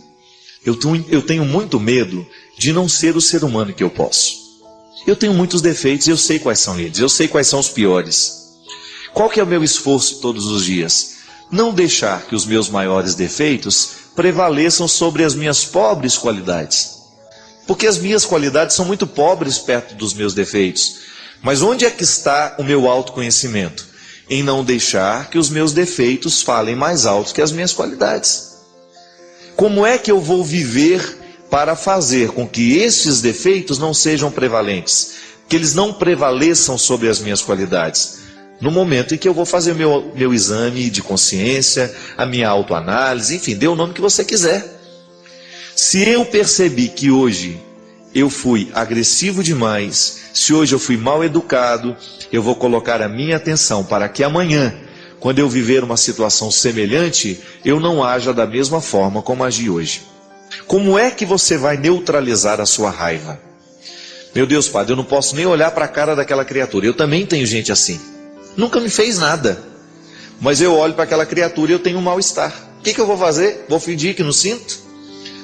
Eu tenho muito medo de não ser o ser humano que eu posso. Eu tenho muitos defeitos e eu sei quais são eles. Eu sei quais são os piores. Qual que é o meu esforço todos os dias? Não deixar que os meus maiores defeitos prevaleçam sobre as minhas pobres qualidades. Porque as minhas qualidades são muito pobres perto dos meus defeitos. Mas onde é que está o meu autoconhecimento? Em não deixar que os meus defeitos falem mais alto que as minhas qualidades. Como é que eu vou viver para fazer com que esses defeitos não sejam prevalentes, que eles não prevaleçam sobre as minhas qualidades. No momento em que eu vou fazer meu exame de consciência, a minha autoanálise, enfim, dê o nome que você quiser. Se eu percebi que hoje eu fui agressivo demais, se hoje eu fui mal educado, eu vou colocar a minha atenção para que amanhã, quando eu viver uma situação semelhante, eu não haja da mesma forma como agi hoje. Como é que você vai neutralizar a sua raiva? Meu Deus, Padre, eu não posso nem olhar para a cara daquela criatura. Eu também tenho gente assim. Nunca me fez nada. Mas eu olho para aquela criatura e eu tenho um mal-estar. O que eu vou fazer? Vou fingir que não sinto?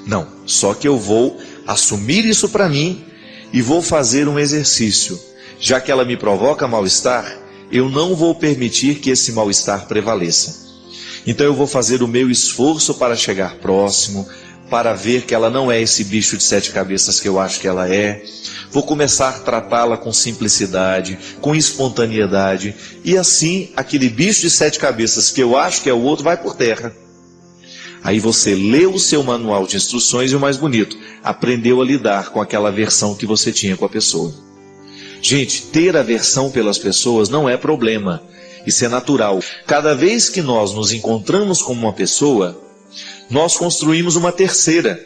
Não, só que eu vou assumir isso para mim e vou fazer um exercício. Já que ela me provoca mal-estar, eu não vou permitir que esse mal-estar prevaleça. Então eu vou fazer o meu esforço para chegar próximo, para ver que ela não é esse bicho de 7 cabeças que eu acho que ela é. Vou começar a tratá-la com simplicidade, com espontaneidade, e assim aquele bicho de 7 cabeças que eu acho que é o outro vai por terra. Aí você leu o seu manual de instruções e o mais bonito, aprendeu a lidar com aquela aversão que você tinha com a pessoa. Gente, ter aversão pelas pessoas não é problema, isso é natural. Cada vez que nós nos encontramos com uma pessoa, nós construímos uma terceira.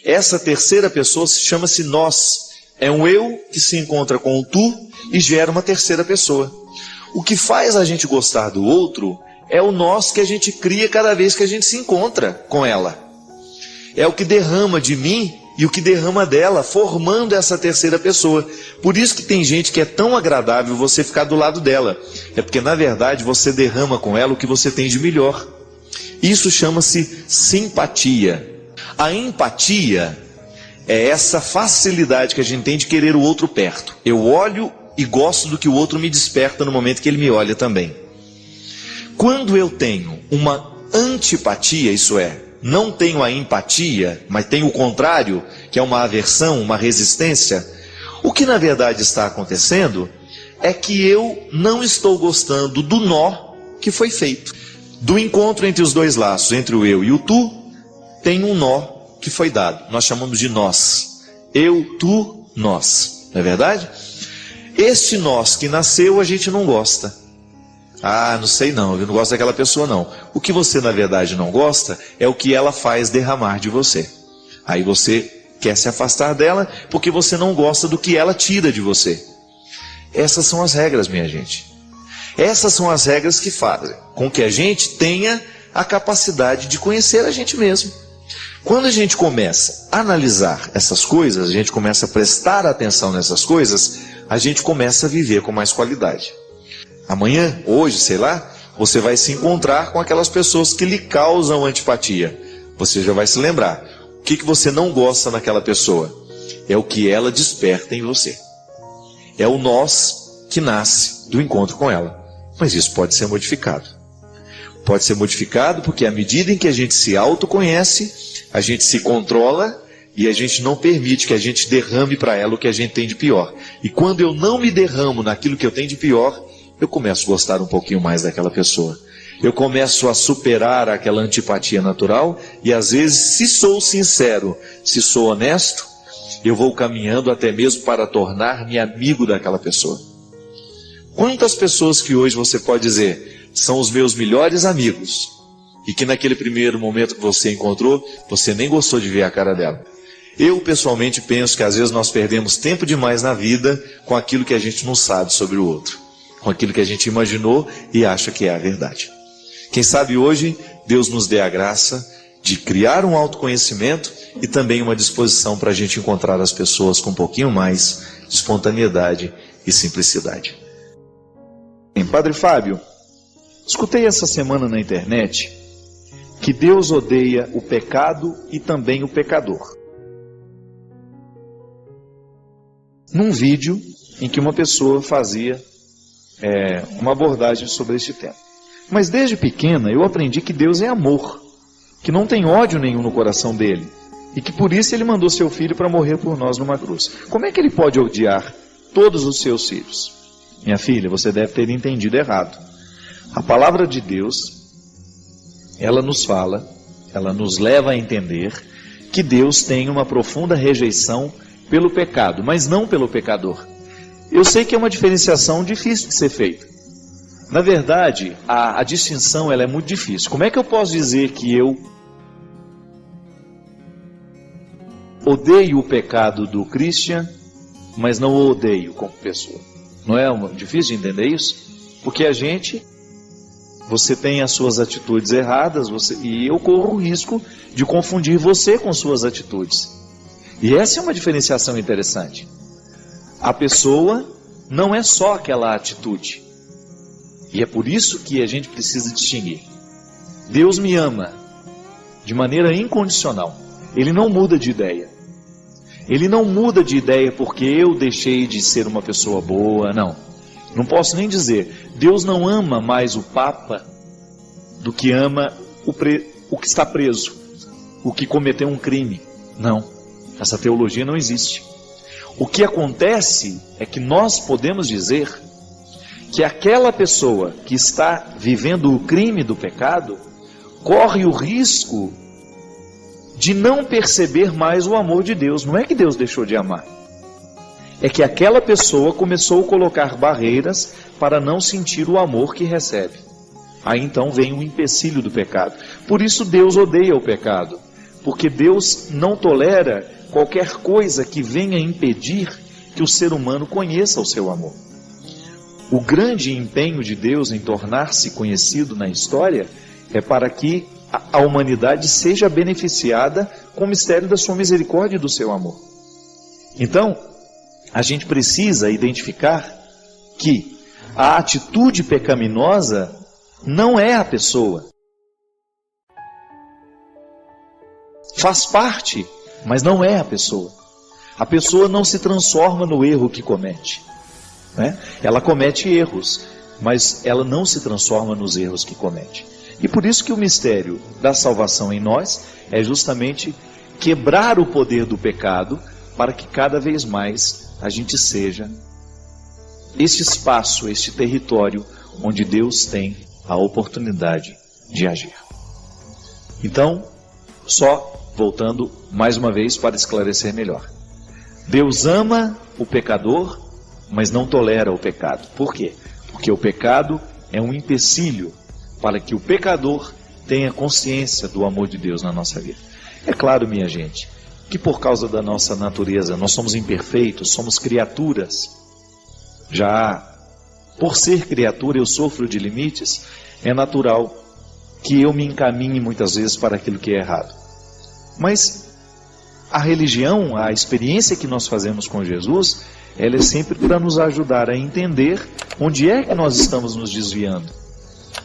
Essa terceira pessoa chama-se nós. É um eu que se encontra com o tu e gera uma terceira pessoa. O que faz a gente gostar do outro é o nós que a gente cria cada vez que a gente se encontra com ela. É o que derrama de mim e o que derrama dela, formando essa terceira pessoa. Por isso que tem gente que é tão agradável você ficar do lado dela. É porque na verdade você derrama com ela o que você tem de melhor. Isso chama-se simpatia. A empatia é essa facilidade que a gente tem de querer o outro perto. Eu olho e gosto do que o outro me desperta no momento que ele me olha também. Quando eu tenho uma antipatia, isso é, não tenho a empatia, mas tenho o contrário, que é uma aversão, uma resistência, o que na verdade está acontecendo é que eu não estou gostando do nó que foi feito. Do encontro entre os dois laços, entre o eu e o tu, tem um nó que foi dado. Nós chamamos de nós. Eu, tu, nós. Não é verdade? Este nós que nasceu, a gente não gosta. Ah, não sei não, eu não gosto daquela pessoa não. O que você na verdade não gosta é o que ela faz derramar de você. Aí você quer se afastar dela porque você não gosta do que ela tira de você. Essas são as regras, minha gente. Essas são as regras que fazem com que a gente tenha a capacidade de conhecer a gente mesmo. Quando a gente começa a analisar essas coisas, a gente começa a prestar atenção nessas coisas, a gente começa a viver com mais qualidade. Amanhã, hoje, sei lá, você vai se encontrar com aquelas pessoas que lhe causam antipatia. Você já vai se lembrar. O que você não gosta naquela pessoa? É o que ela desperta em você. É o nós que nasce do encontro com ela. Mas isso pode ser modificado. Pode ser modificado porque à medida em que a gente se autoconhece, a gente se controla e a gente não permite que a gente derrame para ela o que a gente tem de pior. E quando eu não me derramo naquilo que eu tenho de pior, eu começo a gostar um pouquinho mais daquela pessoa. Eu começo a superar aquela antipatia natural e às vezes, se sou sincero, se sou honesto, eu vou caminhando até mesmo para tornar-me amigo daquela pessoa. Quantas pessoas que hoje você pode dizer são os meus melhores amigos e que naquele primeiro momento que você encontrou, você nem gostou de ver a cara dela? Eu pessoalmente penso que às vezes nós perdemos tempo demais na vida com aquilo que a gente não sabe sobre o outro, com aquilo que a gente imaginou e acha que é a verdade. Quem sabe hoje Deus nos dê a graça de criar um autoconhecimento e também uma disposição para a gente encontrar as pessoas com um pouquinho mais de espontaneidade e simplicidade. Padre Fábio, escutei essa semana na internet que Deus odeia o pecado e também o pecador. Num vídeo em que uma pessoa fazia uma abordagem sobre este tema. Mas desde pequena eu aprendi que Deus é amor, que não tem ódio nenhum no coração dele, e que por isso ele mandou seu filho para morrer por nós numa cruz. Como é que ele pode odiar todos os seus filhos? Minha filha, você deve ter entendido errado. A palavra de Deus, ela nos fala, ela nos leva a entender que Deus tem uma profunda rejeição pelo pecado, mas não pelo pecador. Eu sei que é uma diferenciação difícil de ser feita. Na verdade, a distinção ela é muito difícil. Como é que eu posso dizer que eu odeio o pecado do Christian, mas não o odeio como pessoa? Não é difícil de entender isso? Porque você tem as suas atitudes erradas, e eu corro o risco de confundir você com suas atitudes. E essa é uma diferenciação interessante. A pessoa não é só aquela atitude. E é por isso que a gente precisa distinguir. Deus me ama de maneira incondicional. Ele não muda de ideia. Ele não muda de ideia porque eu deixei de ser uma pessoa boa, não. Não posso nem dizer. Deus não ama mais o Papa do que ama o que está preso, o que cometeu um crime. Não. Essa teologia não existe. O que acontece é que nós podemos dizer que aquela pessoa que está vivendo o crime do pecado corre o risco de não perceber mais o amor de Deus. Não é que Deus deixou de amar. É que aquela pessoa começou a colocar barreiras para não sentir o amor que recebe. Aí então vem o empecilho do pecado. Por isso Deus odeia o pecado. Porque Deus não tolera qualquer coisa que venha impedir que o ser humano conheça o seu amor. O grande empenho de Deus em tornar-se conhecido na história é para que a humanidade seja beneficiada com o mistério da sua misericórdia e do seu amor. Então, a gente precisa identificar que a atitude pecaminosa não é a pessoa. Faz parte, mas não é a pessoa. A pessoa não se transforma no erro que comete, né? Ela comete erros, mas ela não se transforma nos erros que comete. E por isso que o mistério da salvação em nós é justamente quebrar o poder do pecado para que cada vez mais a gente seja este espaço, este território onde Deus tem a oportunidade de agir. Então, só voltando mais uma vez para esclarecer melhor. Deus ama o pecador, mas não tolera o pecado. Por quê? Porque o pecado é um empecilho para que o pecador tenha consciência do amor de Deus na nossa vida. É claro, minha gente, que por causa da nossa natureza, nós somos imperfeitos, somos criaturas. Já por ser criatura eu sofro de limites, é natural que eu me encaminhe muitas vezes para aquilo que é errado. Mas a religião, a experiência que nós fazemos com Jesus, ela é sempre para nos ajudar a entender onde é que nós estamos nos desviando,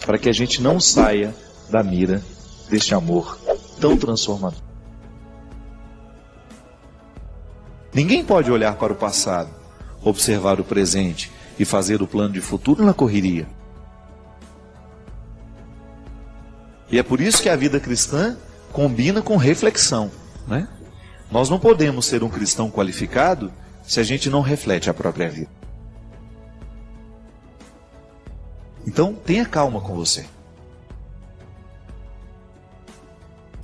para que a gente não saia da mira deste amor tão transformador. Ninguém pode olhar para o passado, observar o presente e fazer o plano de futuro na correria. E é por isso que a vida cristã combina com reflexão, né? Nós não podemos ser um cristão qualificado se a gente não reflete a própria vida. Então, tenha calma com você.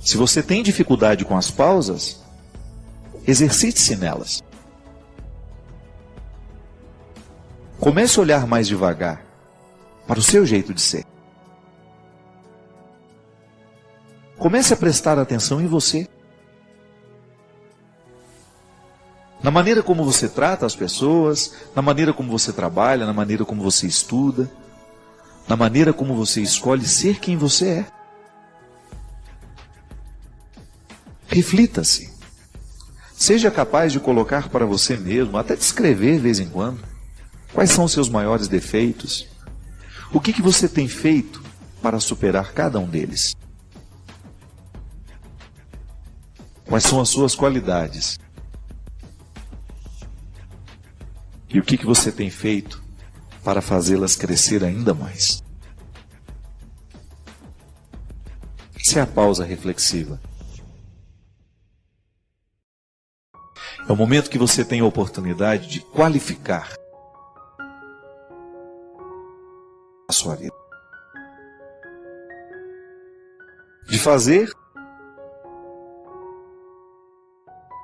Se você tem dificuldade com as pausas, exercite-se nelas. Comece a olhar mais devagar para o seu jeito de ser. Comece a prestar atenção em você. Na maneira como você trata as pessoas, na maneira como você trabalha, na maneira como você estuda, na maneira como você escolhe ser quem você é. Reflita-se. Seja capaz de colocar para você mesmo, até descrever de vez em quando, quais são os seus maiores defeitos. O que você tem feito para superar cada um deles? Quais são as suas qualidades? E o que você tem feito para fazê-las crescer ainda mais? Essa é a pausa reflexiva. É o momento que você tem a oportunidade de qualificar a sua vida. De fazer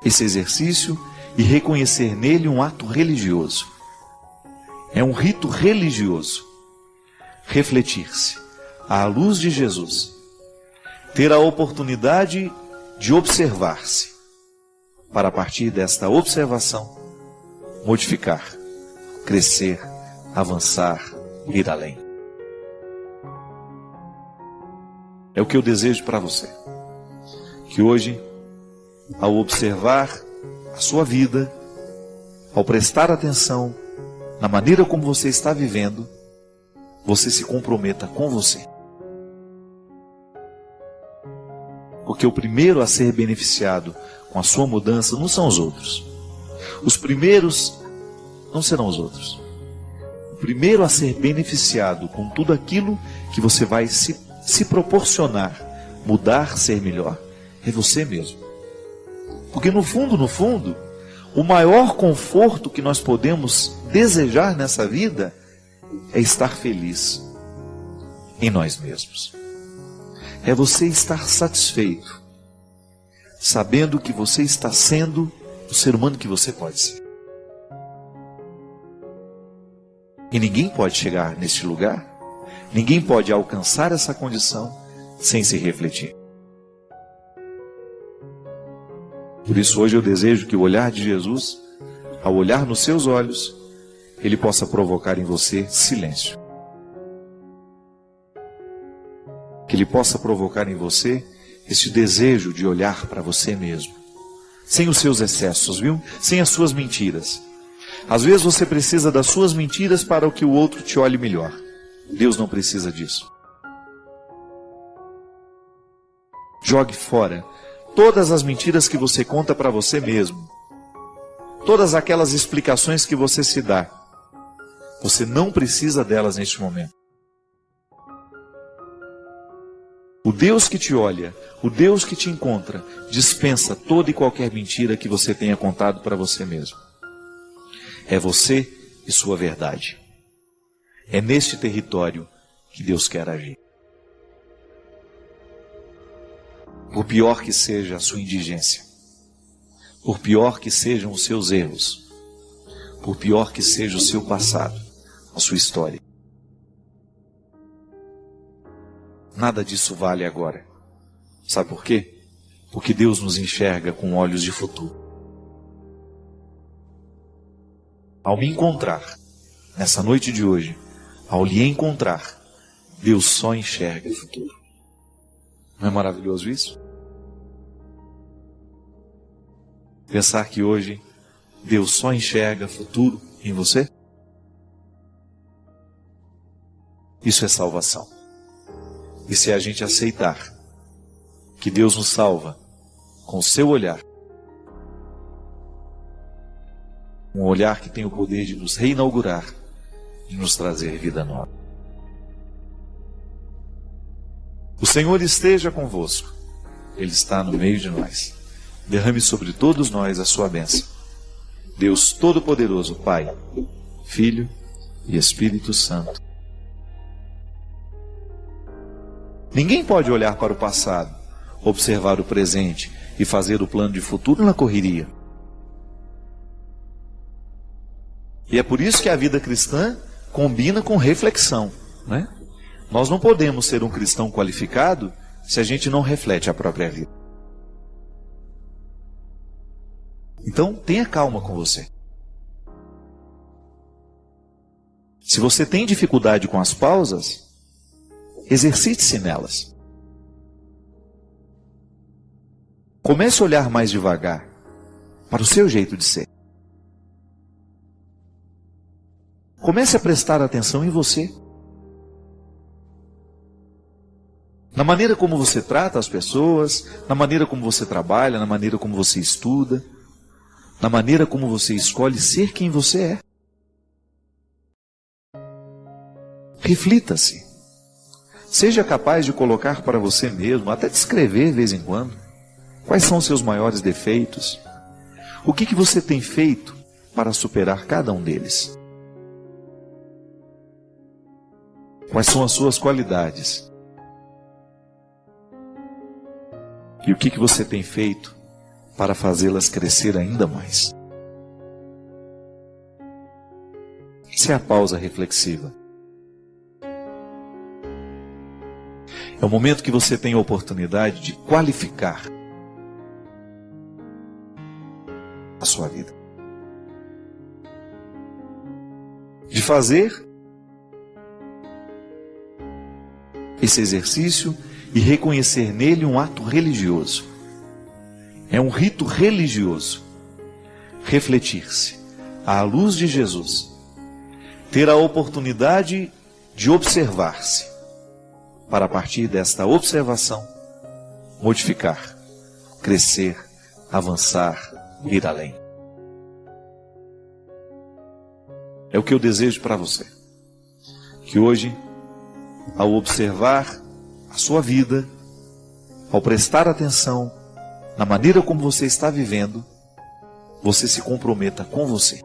esse exercício e reconhecer nele um ato religioso. É um rito religioso. Refletir-se à luz de Jesus. Ter a oportunidade de observar-se. Para a partir desta observação, modificar, crescer, avançar, ir além. É o que eu desejo para você. Que hoje, ao observar a sua vida, ao prestar atenção na maneira como você está vivendo, você se comprometa com você. Porque o primeiro a ser beneficiado com a sua mudança não são os outros. Os primeiros não serão os outros. O primeiro a ser beneficiado com tudo aquilo que você vai se proporcionar, mudar, ser melhor, é você mesmo. Porque no fundo, o maior conforto que nós podemos desejar nessa vida é estar feliz em nós mesmos. É você estar satisfeito, sabendo que você está sendo o ser humano que você pode ser. E ninguém pode chegar neste lugar, ninguém pode alcançar essa condição sem se refletir. Por isso hoje eu desejo que o olhar de Jesus, ao olhar nos seus olhos, ele possa provocar em você silêncio. Que ele possa provocar em você este desejo de olhar para você mesmo. Sem os seus excessos, viu? Sem as suas mentiras. Às vezes você precisa das suas mentiras para que o outro te olhe melhor. Deus não precisa disso. Jogue fora todas as mentiras que você conta para você mesmo. Todas aquelas explicações que você se dá. Você não precisa delas neste momento. O Deus que te olha, o Deus que te encontra, dispensa toda e qualquer mentira que você tenha contado para você mesmo. É você e sua verdade. É neste território que Deus quer agir. Por pior que seja a sua indigência, por pior que sejam os seus erros, por pior que seja o seu passado, a sua história, nada disso vale agora. Sabe por quê? Porque Deus nos enxerga com olhos de futuro. Ao me encontrar, nessa noite de hoje, ao lhe encontrar, Deus só enxerga o futuro. Não é maravilhoso isso? Pensar que hoje Deus só enxerga futuro em você? Isso é salvação. E se a gente aceitar que Deus nos salva com o seu olhar, um olhar que tem o poder de nos reinaugurar e nos trazer vida nova. O Senhor esteja convosco. Ele está no meio de nós. Derrame sobre todos nós a sua bênção. Deus Todo-Poderoso, Pai, Filho e Espírito Santo. Ninguém pode olhar para o passado, observar o presente e fazer o plano de futuro na correria. E é por isso que a vida cristã combina com reflexão, né? Nós não podemos ser um cristão qualificado se a gente não reflete a própria vida. Então, tenha calma com você. Se você tem dificuldade com as pausas, exercite-se nelas. Comece a olhar mais devagar para o seu jeito de ser. Comece a prestar atenção em você. Na maneira como você trata as pessoas, na maneira como você trabalha, na maneira como você estuda, na maneira como você escolhe ser quem você é. Reflita-se. Seja capaz de colocar para você mesmo, até descrever de vez em quando, quais são os seus maiores defeitos. O que você tem feito para superar cada um deles? Quais são as suas qualidades? E o que você tem feito para fazê-las crescer ainda mais. Essa é a pausa reflexiva. É o momento que você tem a oportunidade de qualificar a sua vida. De fazer esse exercício e reconhecer nele um ato religioso. É um rito religioso. Refletir-se à luz de Jesus. Ter a oportunidade de observar-se. Para a partir desta observação, modificar, crescer, avançar, ir além. É o que eu desejo para você. Que hoje, ao observar a sua vida, ao prestar atenção na maneira como você está vivendo, você se comprometa com você.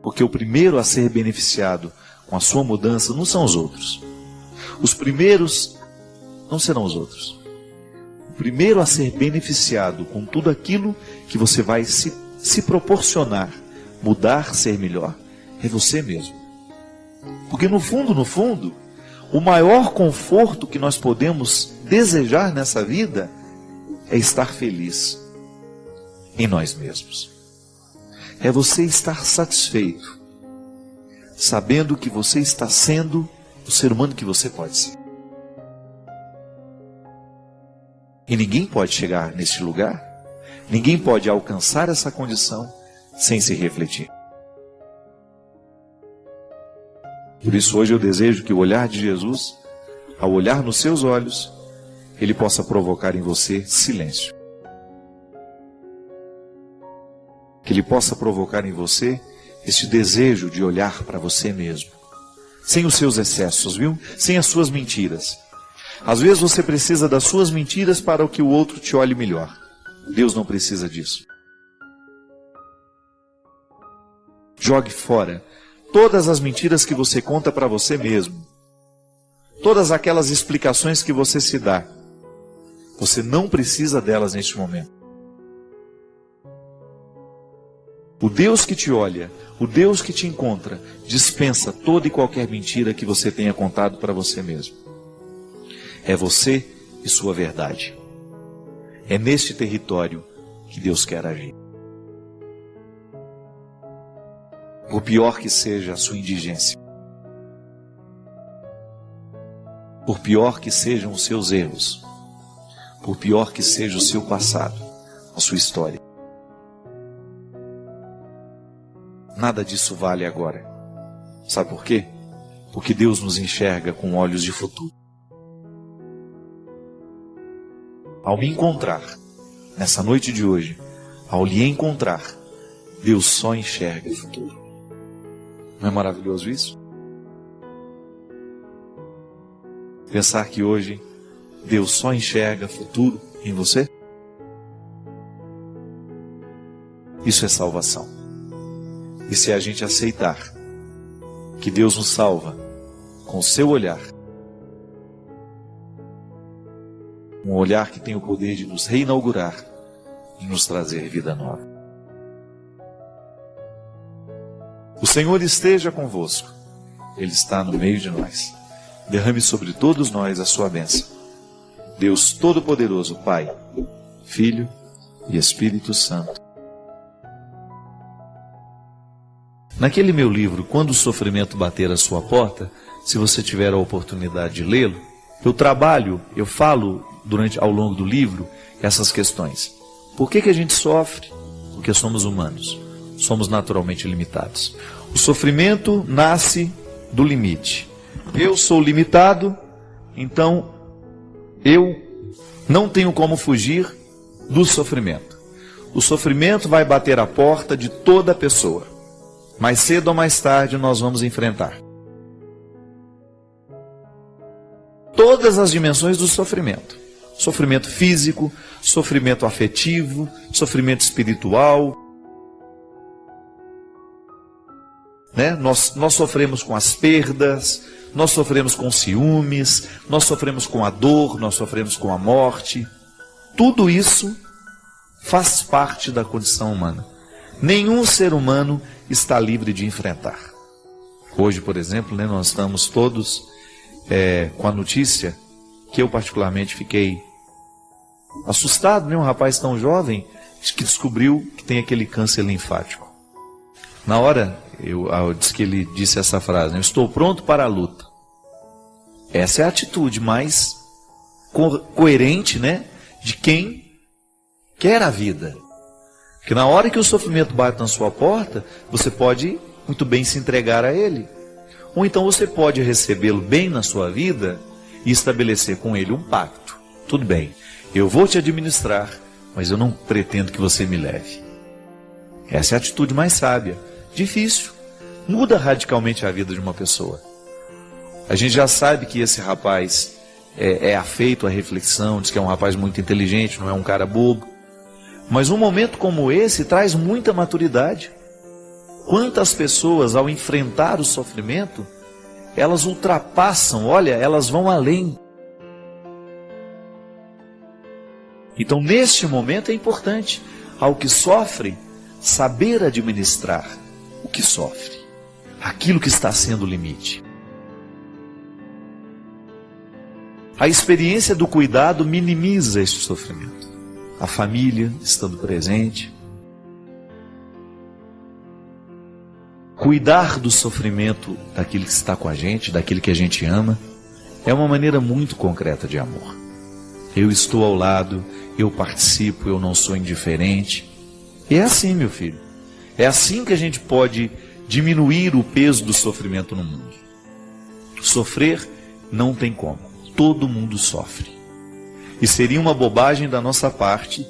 Porque o primeiro a ser beneficiado com a sua mudança não são os outros. Os primeiros não serão os outros. O primeiro a ser beneficiado com tudo aquilo que você vai se proporcionar, mudar, ser melhor, é você mesmo. Porque no fundo, o maior conforto que nós podemos desejar nessa vida é estar feliz em nós mesmos. É você estar satisfeito, sabendo que você está sendo o ser humano que você pode ser. E ninguém pode chegar neste lugar, ninguém pode alcançar essa condição sem se refletir. Por isso hoje eu desejo que o olhar de Jesus, ao olhar nos seus olhos, ele possa provocar em você silêncio. Que ele possa provocar em você este desejo de olhar para você mesmo. Sem os seus excessos, viu? Sem as suas mentiras. Às vezes você precisa das suas mentiras para que o outro te olhe melhor. Deus não precisa disso. Jogue fora todas as mentiras que você conta para você mesmo. Todas aquelas explicações que você se dá. Você não precisa delas neste momento. O Deus que te olha, o Deus que te encontra, dispensa toda e qualquer mentira que você tenha contado para você mesmo. É você e sua verdade. É neste território que Deus quer agir. Por pior que seja a sua indigência, por pior que sejam os seus erros, por pior que seja o seu passado, a sua história, nada disso vale agora. Sabe por quê? Porque Deus nos enxerga com olhos de futuro. Ao me encontrar, nessa noite de hoje, ao lhe encontrar, Deus só enxerga o futuro. Não é maravilhoso isso? Pensar que hoje Deus só enxerga futuro em você? Isso é salvação. E se a gente aceitar que Deus nos salva com o seu olhar, um olhar que tem o poder de nos reinaugurar e nos trazer vida nova. O Senhor esteja convosco. Ele está no meio de nós. Derrame sobre todos nós a sua bênção. Deus Todo-Poderoso, Pai, Filho e Espírito Santo. Naquele meu livro, Quando o Sofrimento Bater a Sua Porta, se você tiver a oportunidade de lê-lo, eu falo ao longo do livro essas questões. Por que a gente sofre? Porque somos humanos. Somos naturalmente limitados. O sofrimento nasce do limite. Eu sou limitado, então eu não tenho como fugir do sofrimento. O sofrimento vai bater a porta de toda pessoa. Mais cedo ou mais tarde nós vamos enfrentar todas as dimensões do sofrimento. Sofrimento físico, sofrimento afetivo, sofrimento espiritual. Nós sofremos com as perdas, nós sofremos com ciúmes, nós sofremos com a dor, nós sofremos com a morte. Tudo isso faz parte da condição humana. Nenhum ser humano está livre de enfrentar. Hoje, por exemplo, né, nós estamos todos com a notícia que eu particularmente fiquei assustado, né? Um rapaz tão jovem que descobriu que tem aquele câncer linfático. Na hora, eu disse que ele disse essa frase, né? Eu estou pronto para a luta. Essa é a atitude mais coerente, né, de quem quer a vida. Porque na hora que o sofrimento bate na sua porta, você pode muito bem se entregar a ele. Ou então você pode recebê-lo bem na sua vida e estabelecer com ele um pacto. Tudo bem, eu vou te administrar, mas eu não pretendo que você me leve. Essa é a atitude mais sábia. Difícil. Muda radicalmente a vida de uma pessoa. A gente já sabe que esse rapaz é afeito à reflexão, diz que é um rapaz muito inteligente, não é um cara bobo. Mas um momento como esse traz muita maturidade. Quantas pessoas, ao enfrentar o sofrimento, elas ultrapassam, olha, elas vão além. Então, neste momento é importante, ao que sofre, saber administrar o que sofre, aquilo que está sendo o limite. A experiência do cuidado minimiza este sofrimento. A família estando presente. Cuidar do sofrimento daquele que está com a gente, daquele que a gente ama, é uma maneira muito concreta de amor. Eu estou ao lado, eu participo, eu não sou indiferente. E é assim, meu filho. É assim que a gente pode diminuir o peso do sofrimento no mundo. Sofrer não tem como. Todo mundo sofre. E seria uma bobagem da nossa parte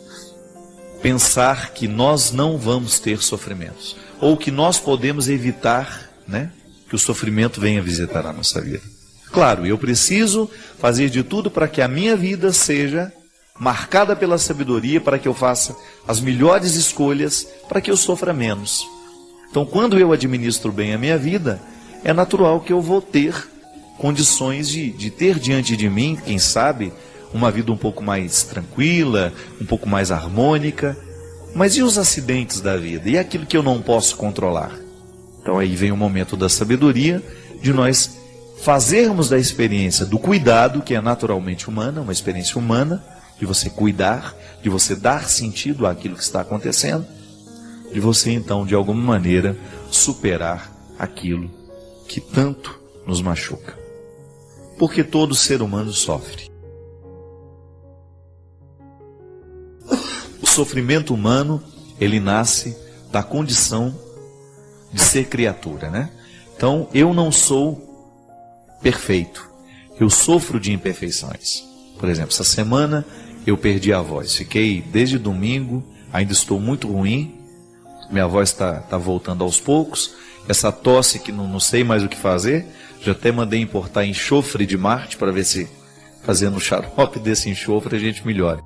pensar que nós não vamos ter sofrimentos. Ou que nós podemos evitar, né, que o sofrimento venha visitar a nossa vida. Claro, eu preciso fazer de tudo para que a minha vida seja marcada pela sabedoria, para que eu faça as melhores escolhas, para que eu sofra menos. Então, quando eu administro bem a minha vida, é natural que eu vou ter condições de ter diante de mim, quem sabe, uma vida um pouco mais tranquila, um pouco mais harmônica. Mas e os acidentes da vida? E aquilo que eu não posso controlar? Então aí vem o momento da sabedoria, de nós fazermos da experiência do cuidado, que é naturalmente humana, uma experiência humana, de você cuidar, de você dar sentido àquilo que está acontecendo, de você então, de alguma maneira, superar aquilo que tanto nos machuca. Porque todo ser humano sofre. O sofrimento humano, ele nasce da condição de ser criatura, né? Então, eu não sou perfeito. Eu sofro de imperfeições. Por exemplo, essa semana eu perdi a voz. Fiquei desde domingo, ainda estou muito ruim. Minha voz está voltando aos poucos. Essa tosse que não sei mais o que fazer. Já até mandei importar enxofre de Marte para ver se fazendo o xarope desse enxofre a gente melhora.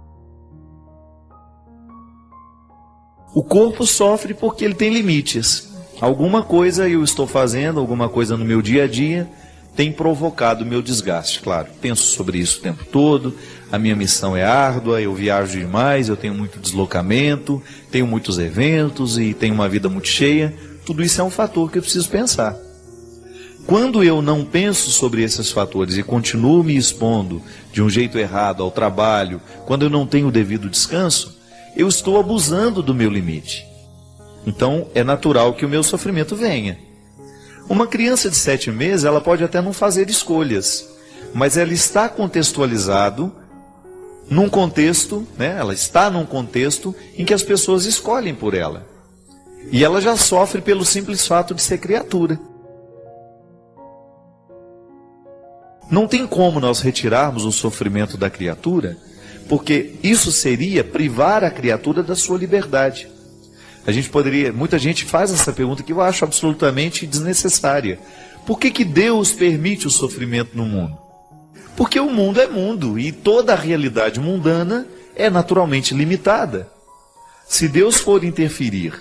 O corpo sofre porque ele tem limites. Alguma coisa eu estou fazendo, alguma coisa no meu dia a dia tem provocado o meu desgaste. Claro, penso sobre isso o tempo todo, a minha missão é árdua, eu viajo demais, eu tenho muito deslocamento, tenho muitos eventos e tenho uma vida muito cheia. Tudo isso é um fator que eu preciso pensar. Quando eu não penso sobre esses fatores e continuo me expondo de um jeito errado ao trabalho, quando eu não tenho o devido descanso, eu estou abusando do meu limite. Então, é natural que o meu sofrimento venha. Uma criança de 7 meses, ela pode até não fazer escolhas, mas ela está contextualizado num contexto, né? Ela está num contexto em que as pessoas escolhem por ela. E ela já sofre pelo simples fato de ser criatura. Não tem como nós retirarmos o sofrimento da criatura, porque isso seria privar a criatura da sua liberdade. Muita gente faz essa pergunta que eu acho absolutamente desnecessária. Por que Deus permite o sofrimento no mundo? Porque o mundo é mundo e toda a realidade mundana é naturalmente limitada. Se Deus for interferir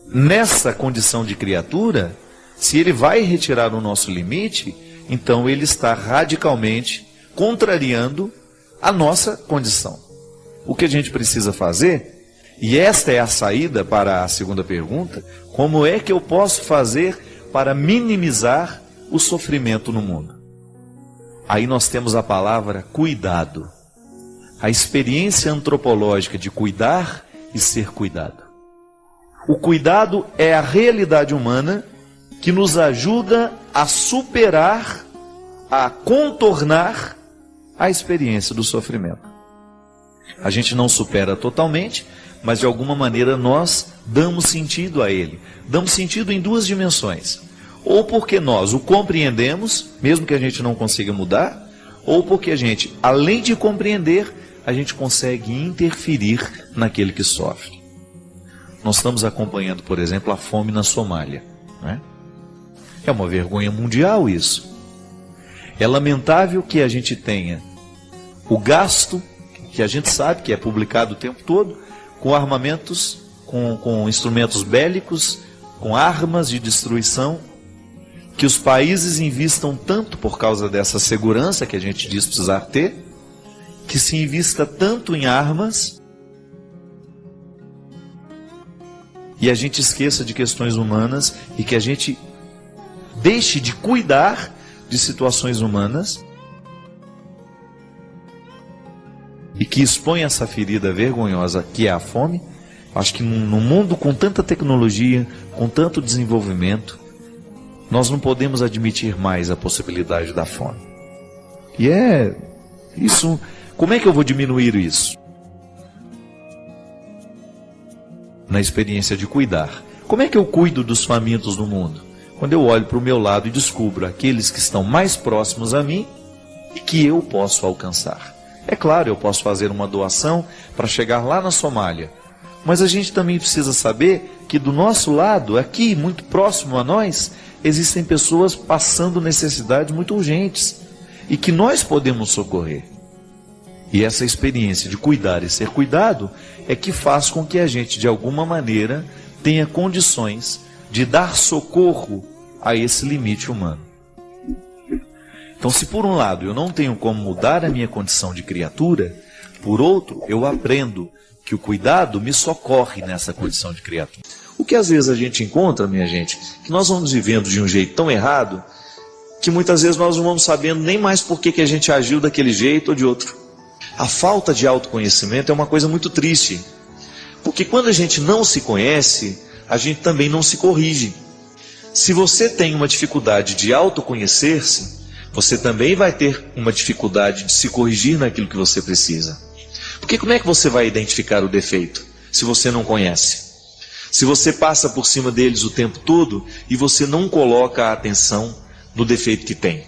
nessa condição de criatura, se Ele vai retirar o nosso limite, então Ele está radicalmente contrariando a nossa condição. O que a gente precisa fazer, e esta é a saída para a segunda pergunta, como é que eu posso fazer para minimizar o sofrimento no mundo? Aí nós temos a palavra cuidado. A experiência antropológica de cuidar e ser cuidado. O cuidado é a realidade humana que nos ajuda a superar, a contornar a experiência do sofrimento. A gente não supera totalmente, mas de alguma maneira nós damos sentido a ele. Damos sentido em duas dimensões. Ou porque nós o compreendemos, mesmo que a gente não consiga mudar, ou porque a gente, além de compreender, a gente consegue interferir naquele que sofre. Nós estamos acompanhando, por exemplo, a fome na Somália, né? É uma vergonha mundial isso. É lamentável que a gente tenha o gasto, que a gente sabe que é publicado o tempo todo, com armamentos, com instrumentos bélicos, com armas de destruição, que os países invistam tanto por causa dessa segurança que a gente diz precisar ter, que se invista tanto em armas, e a gente esqueça de questões humanas, e que a gente deixe de cuidar de situações humanas, e que expõe essa ferida vergonhosa que é a fome. Acho que num mundo com tanta tecnologia, com tanto desenvolvimento, nós não podemos admitir mais a possibilidade da fome. E é isso. Como é que eu vou diminuir isso? Na experiência de cuidar. Como é que eu cuido dos famintos do mundo? Quando eu olho para o meu lado e descubro aqueles que estão mais próximos a mim e que eu posso alcançar. É claro, eu posso fazer uma doação para chegar lá na Somália, mas a gente também precisa saber que do nosso lado, aqui, muito próximo a nós, existem pessoas passando necessidades muito urgentes e que nós podemos socorrer. E essa experiência de cuidar e ser cuidado é que faz com que a gente, de alguma maneira, tenha condições de dar socorro a esse limite humano. Então, se por um lado eu não tenho como mudar a minha condição de criatura, por outro, eu aprendo que o cuidado me socorre nessa condição de criatura. O que às vezes a gente encontra, minha gente, que nós vamos vivendo de um jeito tão errado, que muitas vezes nós não vamos sabendo nem mais por que a gente agiu daquele jeito ou de outro. A falta de autoconhecimento é uma coisa muito triste, porque quando a gente não se conhece, a gente também não se corrige. Se você tem uma dificuldade de autoconhecer-se, você também vai ter uma dificuldade de se corrigir naquilo que você precisa. Porque como é que você vai identificar o defeito se você não conhece? Se você passa por cima deles o tempo todo e você não coloca a atenção no defeito que tem.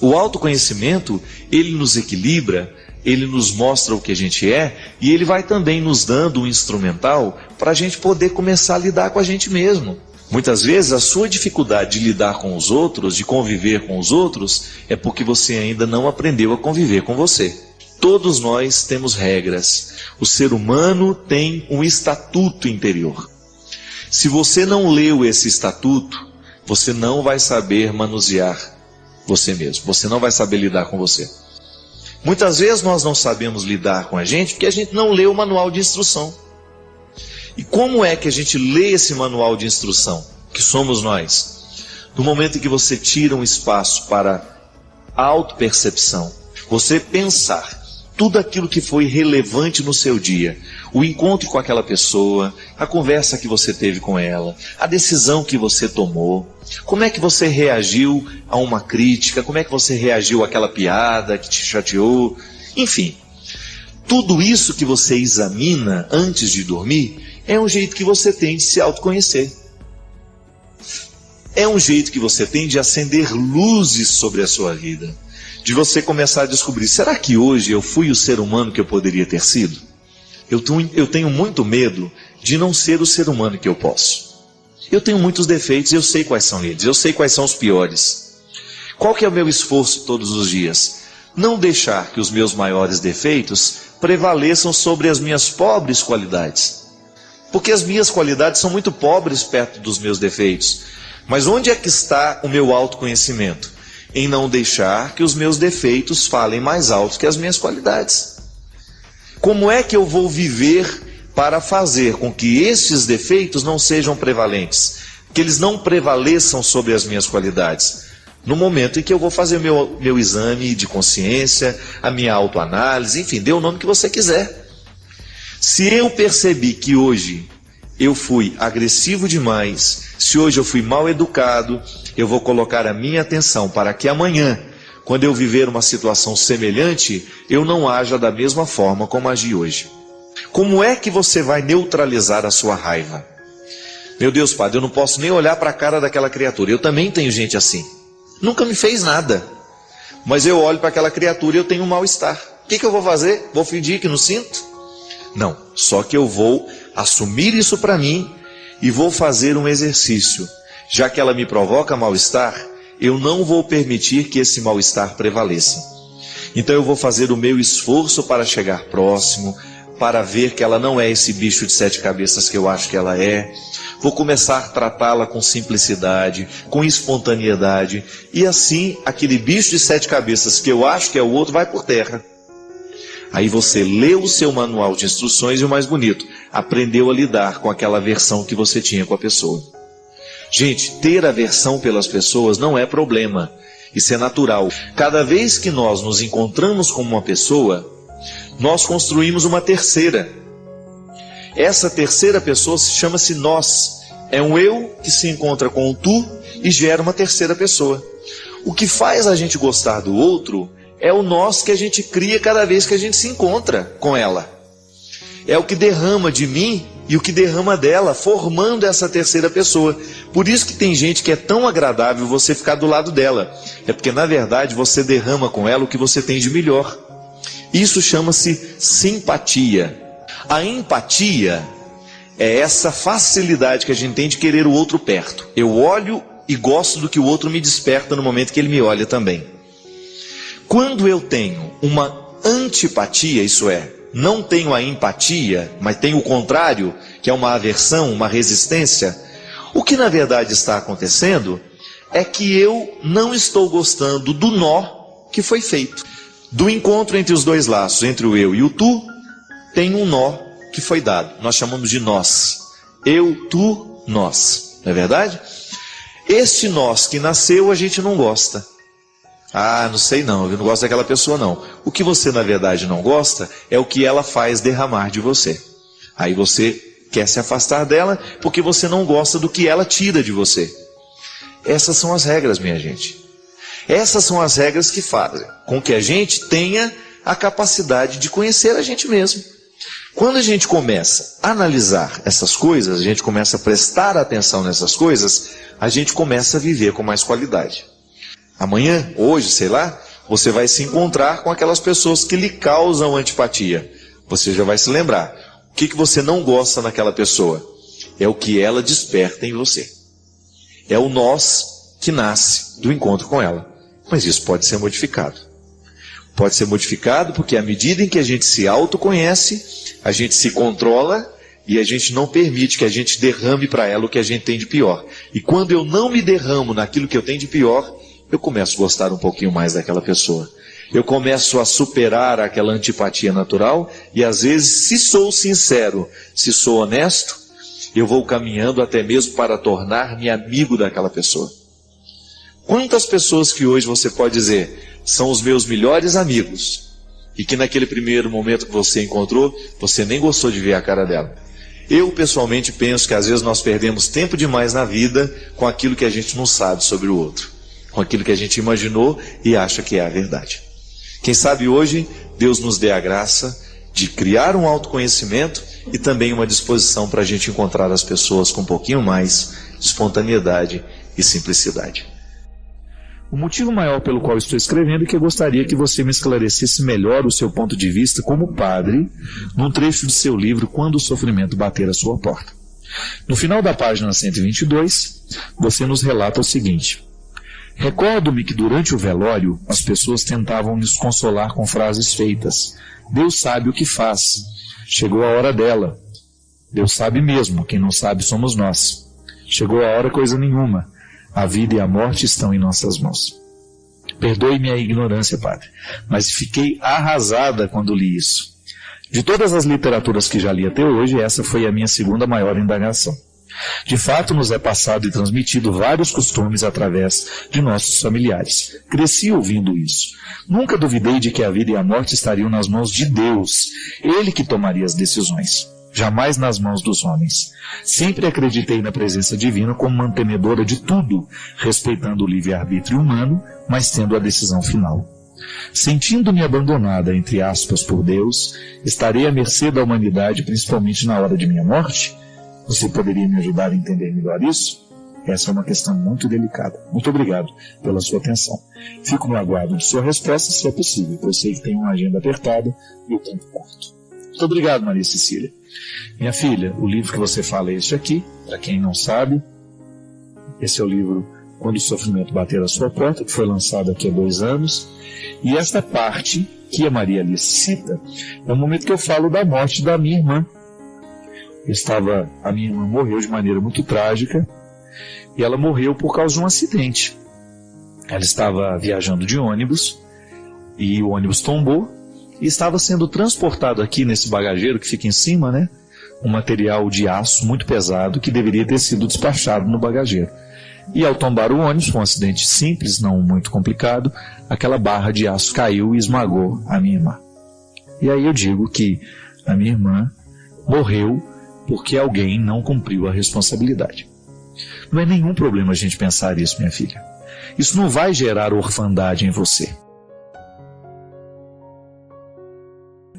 O autoconhecimento, ele nos equilibra, ele nos mostra o que a gente é e ele vai também nos dando um instrumental para a gente poder começar a lidar com a gente mesmo. Muitas vezes a sua dificuldade de lidar com os outros, de conviver com os outros, é porque você ainda não aprendeu a conviver com você. Todos nós temos regras. O ser humano tem um estatuto interior. Se você não leu esse estatuto, você não vai saber manusear você mesmo. Você não vai saber lidar com você. Muitas vezes nós não sabemos lidar com a gente porque a gente não lê o manual de instrução. E como é que a gente lê esse manual de instrução, que somos nós? No momento em que você tira um espaço para a autopercepção, você pensar tudo aquilo que foi relevante no seu dia, o encontro com aquela pessoa, a conversa que você teve com ela, a decisão que você tomou, como é que você reagiu a uma crítica, como é que você reagiu àquela piada que te chateou, enfim. Tudo isso que você examina antes de dormir é um jeito que você tem de se autoconhecer. É um jeito que você tem de acender luzes sobre a sua vida. De você começar a descobrir, será que hoje eu fui o ser humano que eu poderia ter sido? Eu tenho muito medo de não ser o ser humano que eu posso. Eu tenho muitos defeitos e eu sei quais são eles. Eu sei quais são os piores. Qual que é o meu esforço todos os dias? Não deixar que os meus maiores defeitos prevaleçam sobre as minhas pobres qualidades. Porque as minhas qualidades são muito pobres perto dos meus defeitos. Mas onde é que está o meu autoconhecimento? Em não deixar que os meus defeitos falem mais alto que as minhas qualidades. Como é que eu vou viver para fazer com que esses defeitos não sejam prevalentes? Que eles não prevaleçam sobre as minhas qualidades? No momento em que eu vou fazer meu exame de consciência, a minha autoanálise, enfim, dê o nome que você quiser. Se eu percebi que hoje eu fui agressivo demais, se hoje eu fui mal educado, eu vou colocar a minha atenção para que amanhã, quando eu viver uma situação semelhante, eu não haja da mesma forma como agi hoje. Como é que você vai neutralizar a sua raiva? Meu Deus, Padre, eu não posso nem olhar para a cara daquela criatura. Eu também tenho gente assim. Nunca me fez nada. Mas eu olho para aquela criatura e eu tenho um mal-estar. O que eu vou fazer? Vou fingir que não sinto? Não, só que eu vou assumir isso para mim e vou fazer um exercício. Já que ela me provoca mal-estar, eu não vou permitir que esse mal-estar prevaleça. Então eu vou fazer o meu esforço para chegar próximo, para ver que ela não é esse bicho de 7 cabeças que eu acho que ela é. Vou começar a tratá-la com simplicidade, com espontaneidade, e assim aquele bicho de 7 cabeças que eu acho que é o outro vai por terra. Aí você leu o seu manual de instruções e o mais bonito, aprendeu a lidar com aquela aversão que você tinha com a pessoa. Gente, ter aversão pelas pessoas não é problema, isso é natural. Cada vez que nós nos encontramos com uma pessoa, nós construímos uma terceira. Essa terceira pessoa chama-se nós. É um eu que se encontra com o tu e gera uma terceira pessoa. O que faz a gente gostar do outro é o nós que a gente cria cada vez que a gente se encontra com ela. É o que derrama de mim e o que derrama dela, formando essa terceira pessoa. Por isso que tem gente que é tão agradável você ficar do lado dela. É porque na verdade você derrama com ela o que você tem de melhor. Isso chama-se simpatia. A empatia é essa facilidade que a gente tem de querer o outro perto. Eu olho e gosto do que o outro me desperta no momento que ele me olha também. Quando eu tenho uma antipatia, isso é, não tenho a empatia, mas tenho o contrário, que é uma aversão, uma resistência, o que na verdade está acontecendo é que eu não estou gostando do nó que foi feito. Do encontro entre os dois laços, entre o eu e o tu, tem um nó que foi dado. Nós chamamos de nós. Eu, tu, nós. Não é verdade? Este nós que nasceu, a gente não gosta. Ah, não sei não, eu não gosto daquela pessoa não. O que você na verdade não gosta é o que ela faz derramar de você. Aí você quer se afastar dela porque você não gosta do que ela tira de você. Essas são as regras, minha gente. Essas são as regras que fazem com que a gente tenha a capacidade de conhecer a gente mesmo. Quando a gente começa a analisar essas coisas, a gente começa a prestar atenção nessas coisas, a gente começa a viver com mais qualidade. Amanhã, hoje, sei lá, você vai se encontrar com aquelas pessoas que lhe causam antipatia. Você já vai se lembrar. O que você não gosta naquela pessoa? É o que ela desperta em você. É o nós que nasce do encontro com ela. Mas isso pode ser modificado. Pode ser modificado porque à medida em que a gente se autoconhece, a gente se controla e a gente não permite que a gente derrame para ela o que a gente tem de pior. E quando eu não me derramo naquilo que eu tenho de pior, eu começo a gostar um pouquinho mais daquela pessoa. Eu começo a superar aquela antipatia natural e às vezes, se sou sincero, se sou honesto, eu vou caminhando até mesmo para tornar-me amigo daquela pessoa. Quantas pessoas que hoje você pode dizer são os meus melhores amigos e que naquele primeiro momento que você encontrou, você nem gostou de ver a cara dela? Eu pessoalmente penso que às vezes nós perdemos tempo demais na vida com aquilo que a gente não sabe sobre o outro, com aquilo que a gente imaginou e acha que é a verdade. Quem sabe hoje Deus nos dê a graça de criar um autoconhecimento e também uma disposição para a gente encontrar as pessoas com um pouquinho mais de espontaneidade e simplicidade. O motivo maior pelo qual estou escrevendo é que eu gostaria que você me esclarecesse melhor o seu ponto de vista como padre num trecho de seu livro Quando o Sofrimento Bater à Sua Porta. No final da página 122, você nos relata o seguinte: recordo-me que durante o velório as pessoas tentavam nos consolar com frases feitas. Deus sabe o que faz. Chegou a hora dela. Deus sabe mesmo, quem não sabe somos nós. Chegou a hora coisa nenhuma. A vida e a morte estão em nossas mãos. Perdoe-me a ignorância, padre, mas fiquei arrasada quando li isso. De todas as literaturas que já li até hoje, essa foi a minha segunda maior indagação. De fato, nos é passado e transmitido vários costumes através de nossos familiares. Cresci ouvindo isso. Nunca duvidei de que a vida e a morte estariam nas mãos de Deus. Ele que tomaria as decisões, jamais nas mãos dos homens. Sempre acreditei na presença divina como mantenedora de tudo, respeitando o livre-arbítrio humano, mas tendo a decisão final. Sentindo-me abandonada, entre aspas, por Deus, estarei à mercê da humanidade, principalmente na hora de minha morte? Você poderia me ajudar a entender melhor isso? Essa é uma questão muito delicada. Muito obrigado pela sua atenção. Fico no aguardo de sua resposta, se é possível, pois sei que tem uma agenda apertada e o tempo curto. Muito obrigado, Maria Cecília. Minha filha, o livro que você fala é este aqui. Para quem não sabe, esse é o livro Quando o Sofrimento Bater à Sua Porta, que foi lançado aqui há 2 anos. E esta parte que a Maria Alice cita é o momento que eu falo da morte da minha irmã. A minha irmã morreu de maneira muito trágica e ela morreu por causa de um acidente. Ela estava viajando de ônibus e o ônibus tombou e estava sendo transportado aqui nesse bagageiro que fica em cima, né? Um material de aço muito pesado que deveria ter sido despachado no bagageiro. E ao tombar o ônibus, foi um acidente simples, não muito complicado, aquela barra de aço caiu e esmagou a minha irmã. E aí eu digo que a minha irmã morreu porque alguém não cumpriu a responsabilidade. Não é nenhum problema a gente pensar isso, minha filha. Isso não vai gerar orfandade em você.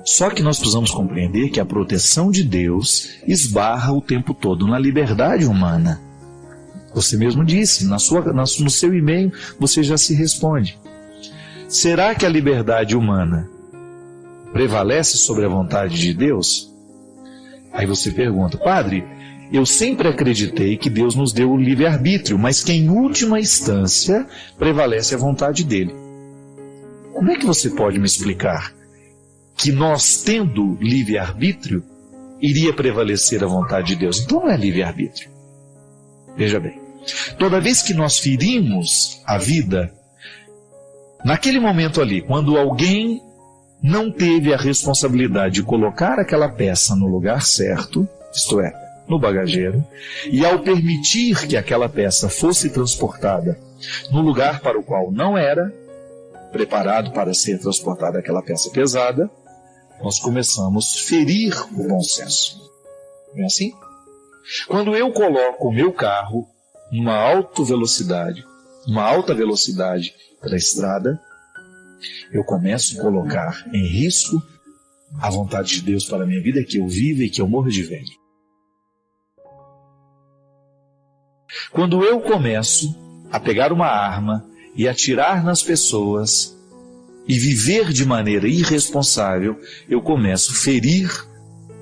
Só que nós precisamos compreender que a proteção de Deus esbarra o tempo todo na liberdade humana. Você mesmo disse, no seu e-mail você já se responde. Será que a liberdade humana prevalece sobre a vontade de Deus? Aí você pergunta, padre, eu sempre acreditei que Deus nos deu o livre-arbítrio, mas que em última instância prevalece a vontade dele. Como é que você pode me explicar que nós, tendo livre-arbítrio, iria prevalecer a vontade de Deus? Então não é livre-arbítrio. Veja bem, toda vez que nós ferimos a vida, naquele momento ali, quando alguém não teve a responsabilidade de colocar aquela peça no lugar certo, isto é, no bagageiro, e ao permitir que aquela peça fosse transportada no lugar para o qual não era preparado para ser transportada aquela peça pesada, nós começamos a ferir o bom senso. Não é assim? Quando eu coloco o meu carro numa alta velocidade pela estrada, eu começo a colocar em risco a vontade de Deus para a minha vida, que eu viva e que eu morra de velho. Quando eu começo a pegar uma arma e atirar nas pessoas e viver de maneira irresponsável, eu começo a ferir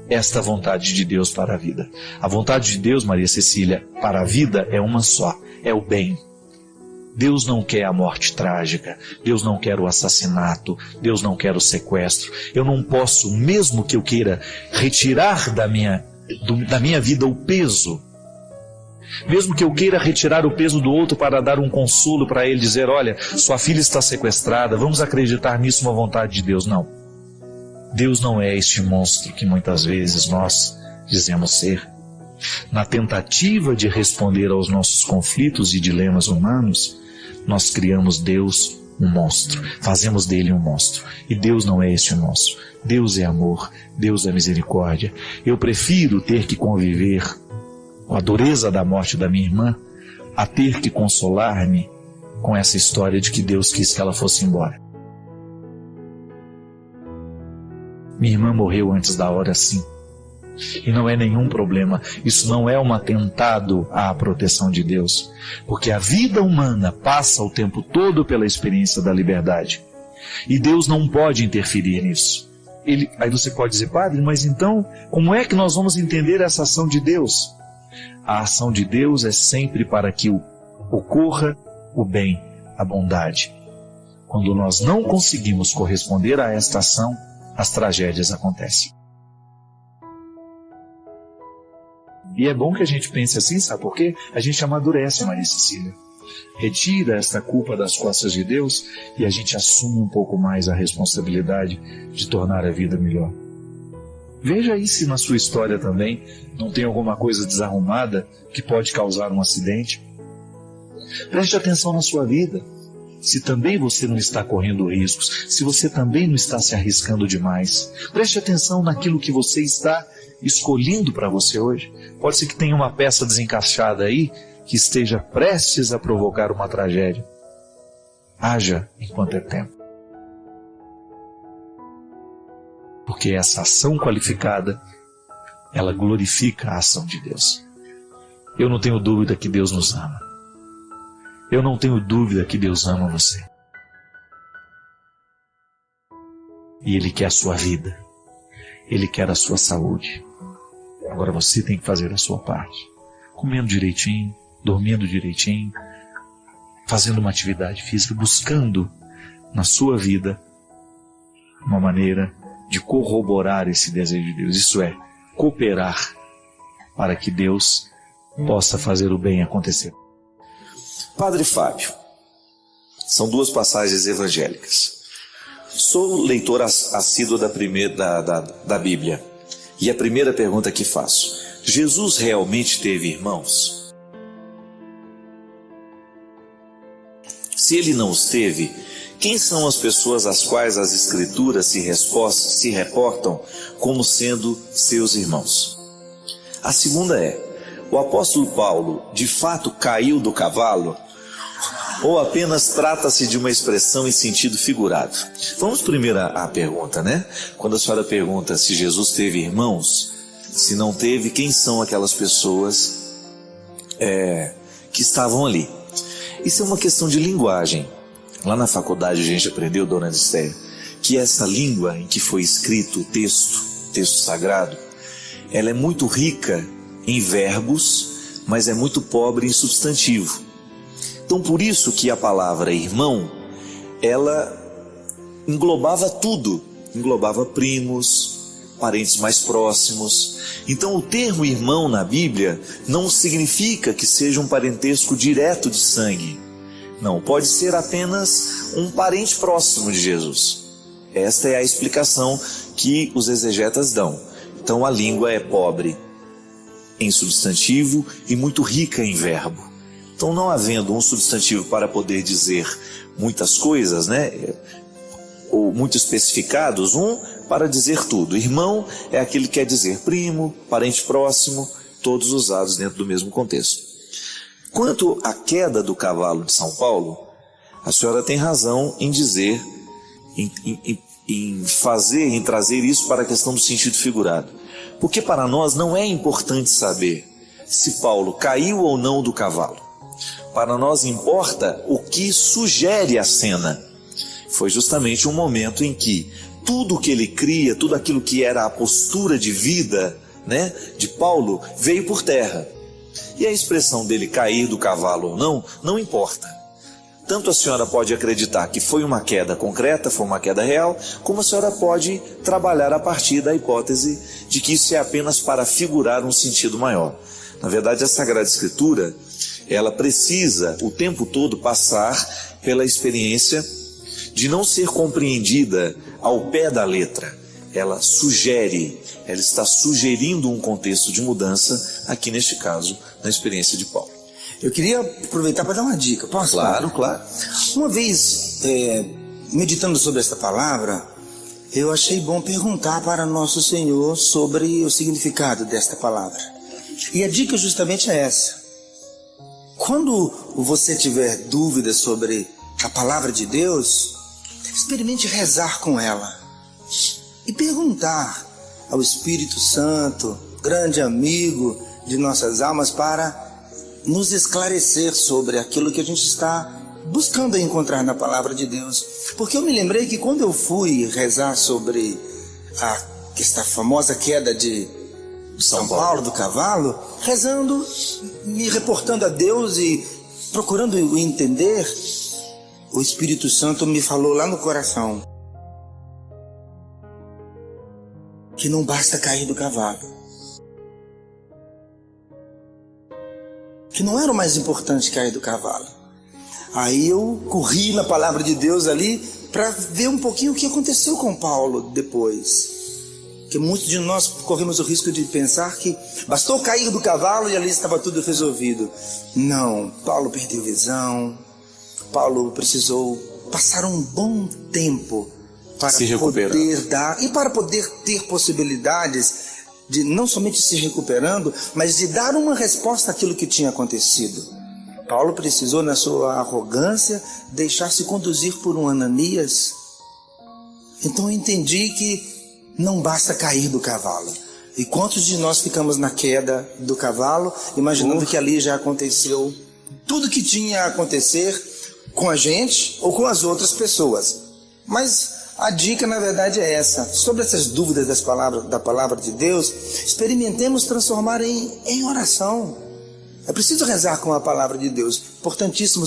esta vontade de Deus para a vida. A vontade de Deus, Maria Cecília, para a vida é uma só, é o bem. Deus não quer a morte trágica, Deus não quer o assassinato, Deus não quer o sequestro. Eu não posso, mesmo que eu queira retirar da minha vida o peso, mesmo que eu queira retirar o peso do outro para dar um consolo para ele, dizer, olha, sua filha está sequestrada, vamos acreditar nisso, uma vontade de Deus. Não. Deus não é este monstro que muitas vezes nós dizemos ser. Na tentativa de responder aos nossos conflitos e dilemas humanos, nós criamos Deus um monstro, fazemos dele um monstro. E Deus não é este monstro. Deus é amor, Deus é misericórdia. Eu prefiro ter que conviver com a dureza da morte da minha irmã, a ter que consolar-me com essa história de que Deus quis que ela fosse embora. Minha irmã morreu antes da hora, sim. E não é nenhum problema. Isso não é um atentado à proteção de Deus. Porque a vida humana passa o tempo todo pela experiência da liberdade. E Deus não pode interferir nisso. Aí você pode dizer, padre, mas então, como é que nós vamos entender essa ação de Deus? A ação de Deus é sempre para que ocorra o bem, a bondade. Quando nós não conseguimos corresponder a esta ação, as tragédias acontecem. E é bom que a gente pense assim, sabe por quê? A gente amadurece, Maria Cecília. Retira esta culpa das costas de Deus e a gente assume um pouco mais a responsabilidade de tornar a vida melhor. Veja aí se na sua história também não tem alguma coisa desarrumada que pode causar um acidente. Preste atenção na sua vida. Se também você não está correndo riscos, se você também não está se arriscando demais, preste atenção naquilo que você está escolhendo para você hoje. Pode ser que tenha uma peça desencaixada aí que esteja prestes a provocar uma tragédia. Haja enquanto é tempo. Porque essa ação qualificada, ela glorifica a ação de Deus. Eu não tenho dúvida que Deus nos ama. Eu não tenho dúvida que Deus ama você. E Ele quer a sua vida. Ele quer a sua saúde. Agora você tem que fazer a sua parte. Comendo direitinho, dormindo direitinho, fazendo uma atividade física, buscando na sua vida uma maneira de corroborar esse desejo de Deus. Isso é, cooperar para que Deus possa fazer o bem acontecer. Padre Fábio, são duas passagens evangélicas. Sou leitor assíduo da Bíblia. E a primeira pergunta que faço: Jesus realmente teve irmãos? Se ele não os teve, quem são as pessoas às quais as Escrituras se reportam como sendo seus irmãos? A segunda é: o apóstolo Paulo de fato caiu do cavalo? Ou apenas trata-se de uma expressão em sentido figurado? Vamos primeiro à pergunta, né? Quando a senhora pergunta se Jesus teve irmãos, se não teve, quem são aquelas pessoas que estavam ali? Isso é uma questão de linguagem. Lá na faculdade a gente aprendeu, dona Anistéia, que essa língua em que foi escrito o texto sagrado, ela é muito rica em verbos, mas é muito pobre em substantivo. Então, por isso que a palavra irmão, ela englobava tudo, englobava primos, parentes mais próximos. Então, o termo irmão na Bíblia não significa que seja um parentesco direto de sangue. Não, pode ser apenas um parente próximo de Jesus. Esta é a explicação que os exegetas dão. Então, a língua é pobre em substantivo e muito rica em verbo. Então, não havendo um substantivo para poder dizer muitas coisas, né, ou muito especificados, um para dizer tudo. Irmão é aquele que quer dizer primo, parente próximo, todos usados dentro do mesmo contexto. Quanto à queda do cavalo de São Paulo, a senhora tem razão em dizer, em trazer isso para a questão do sentido figurado. Porque para nós não é importante saber se Paulo caiu ou não do cavalo. Para nós importa o que sugere a cena. Foi justamente um momento em que tudo que ele cria, tudo aquilo que era a postura de vida, né, de Paulo, veio por terra. E a expressão dele cair do cavalo ou não, não importa. Tanto a senhora pode acreditar que foi uma queda concreta, foi uma queda real, como a senhora pode trabalhar a partir da hipótese de que isso é apenas para figurar um sentido maior. Na verdade, a Sagrada Escritura, ela precisa o tempo todo passar pela experiência de não ser compreendida ao pé da letra. Ela sugere, ela está sugerindo um contexto de mudança, aqui neste caso, na experiência de Paulo. Eu queria aproveitar para dar uma dica, posso? Claro, claro. Uma vez, meditando sobre esta palavra, eu achei bom perguntar para Nosso Senhor sobre o significado desta palavra. E a dica justamente é essa. Quando você tiver dúvidas sobre a palavra de Deus, experimente rezar com ela e perguntar ao Espírito Santo, grande amigo de nossas almas, para nos esclarecer sobre aquilo que a gente está buscando encontrar na palavra de Deus. Porque eu me lembrei que quando eu fui rezar sobre esta famosa queda de São Paulo do cavalo, rezando, me reportando a Deus e procurando entender, o Espírito Santo me falou lá no coração que não basta cair do cavalo, que não era o mais importante cair do cavalo. Aí eu corri na palavra de Deus ali para ver um pouquinho o que aconteceu com Paulo depois que muitos de nós corremos o risco de pensar que bastou cair do cavalo e ali estava tudo resolvido. Não, Paulo perdeu visão, Paulo precisou passar um bom tempo para poder dar, e para poder ter possibilidades de não somente se recuperando, mas de dar uma resposta àquilo que tinha acontecido. Paulo precisou, na sua arrogância, deixar-se conduzir por um Ananias. Então eu entendi que não basta cair do cavalo. E quantos de nós ficamos na queda do cavalo, imaginando que ali já aconteceu tudo que tinha a acontecer com a gente ou com as outras pessoas. Mas a dica, na verdade, é essa. Sobre essas dúvidas da palavra de Deus, experimentemos transformar em oração. É preciso rezar com a palavra de Deus. Importantíssimo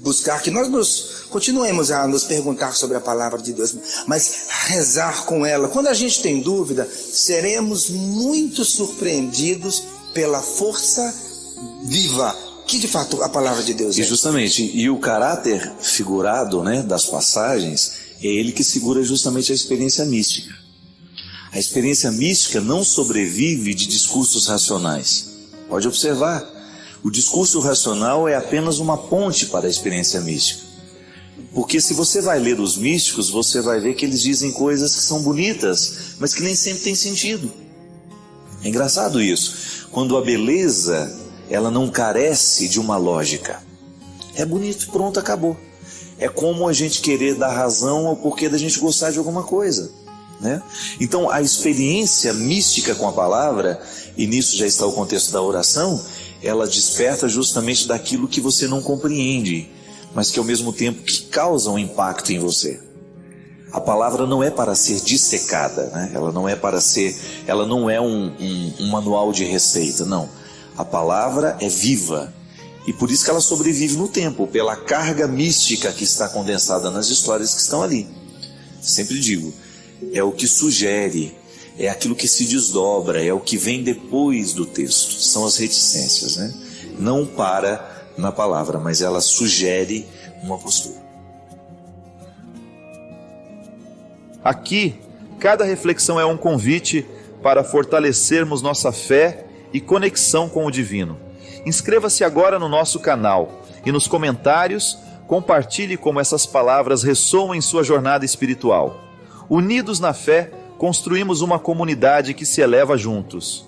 buscar que nós continuemos a nos perguntar sobre a palavra de Deus, mas rezar com ela. Quando a gente tem dúvida, seremos muito surpreendidos pela força viva que de fato a palavra de Deus é. E justamente, e o caráter figurado, né, das passagens, é ele que segura justamente a experiência mística. A experiência mística não sobrevive de discursos racionais. Pode observar, o discurso racional é apenas uma ponte para a experiência mística. Porque se você vai ler os místicos, você vai ver que eles dizem coisas que são bonitas, mas que nem sempre têm sentido. É engraçado isso. Quando a beleza, ela não carece de uma lógica. É bonito, pronto, acabou. É como a gente querer dar razão ao porquê da gente gostar de alguma coisa, né? Então, a experiência mística com a palavra, e nisso já está o contexto da oração, ela desperta justamente daquilo que você não compreende, mas que ao mesmo tempo que causa um impacto em você. A palavra não é para ser dissecada, né? Ela não é um manual de receita, não. A palavra é viva, e por isso que ela sobrevive no tempo, pela carga mística que está condensada nas histórias que estão ali. Sempre digo, é o que sugere, é aquilo que se desdobra, é o que vem depois do texto, são as reticências, né? Não para na palavra, mas ela sugere uma postura. Aqui, cada reflexão é um convite para fortalecermos nossa fé e conexão com o divino. Inscreva-se agora no nosso canal e nos comentários compartilhe como essas palavras ressoam em sua jornada espiritual. Unidos na fé, construímos uma comunidade que se eleva juntos.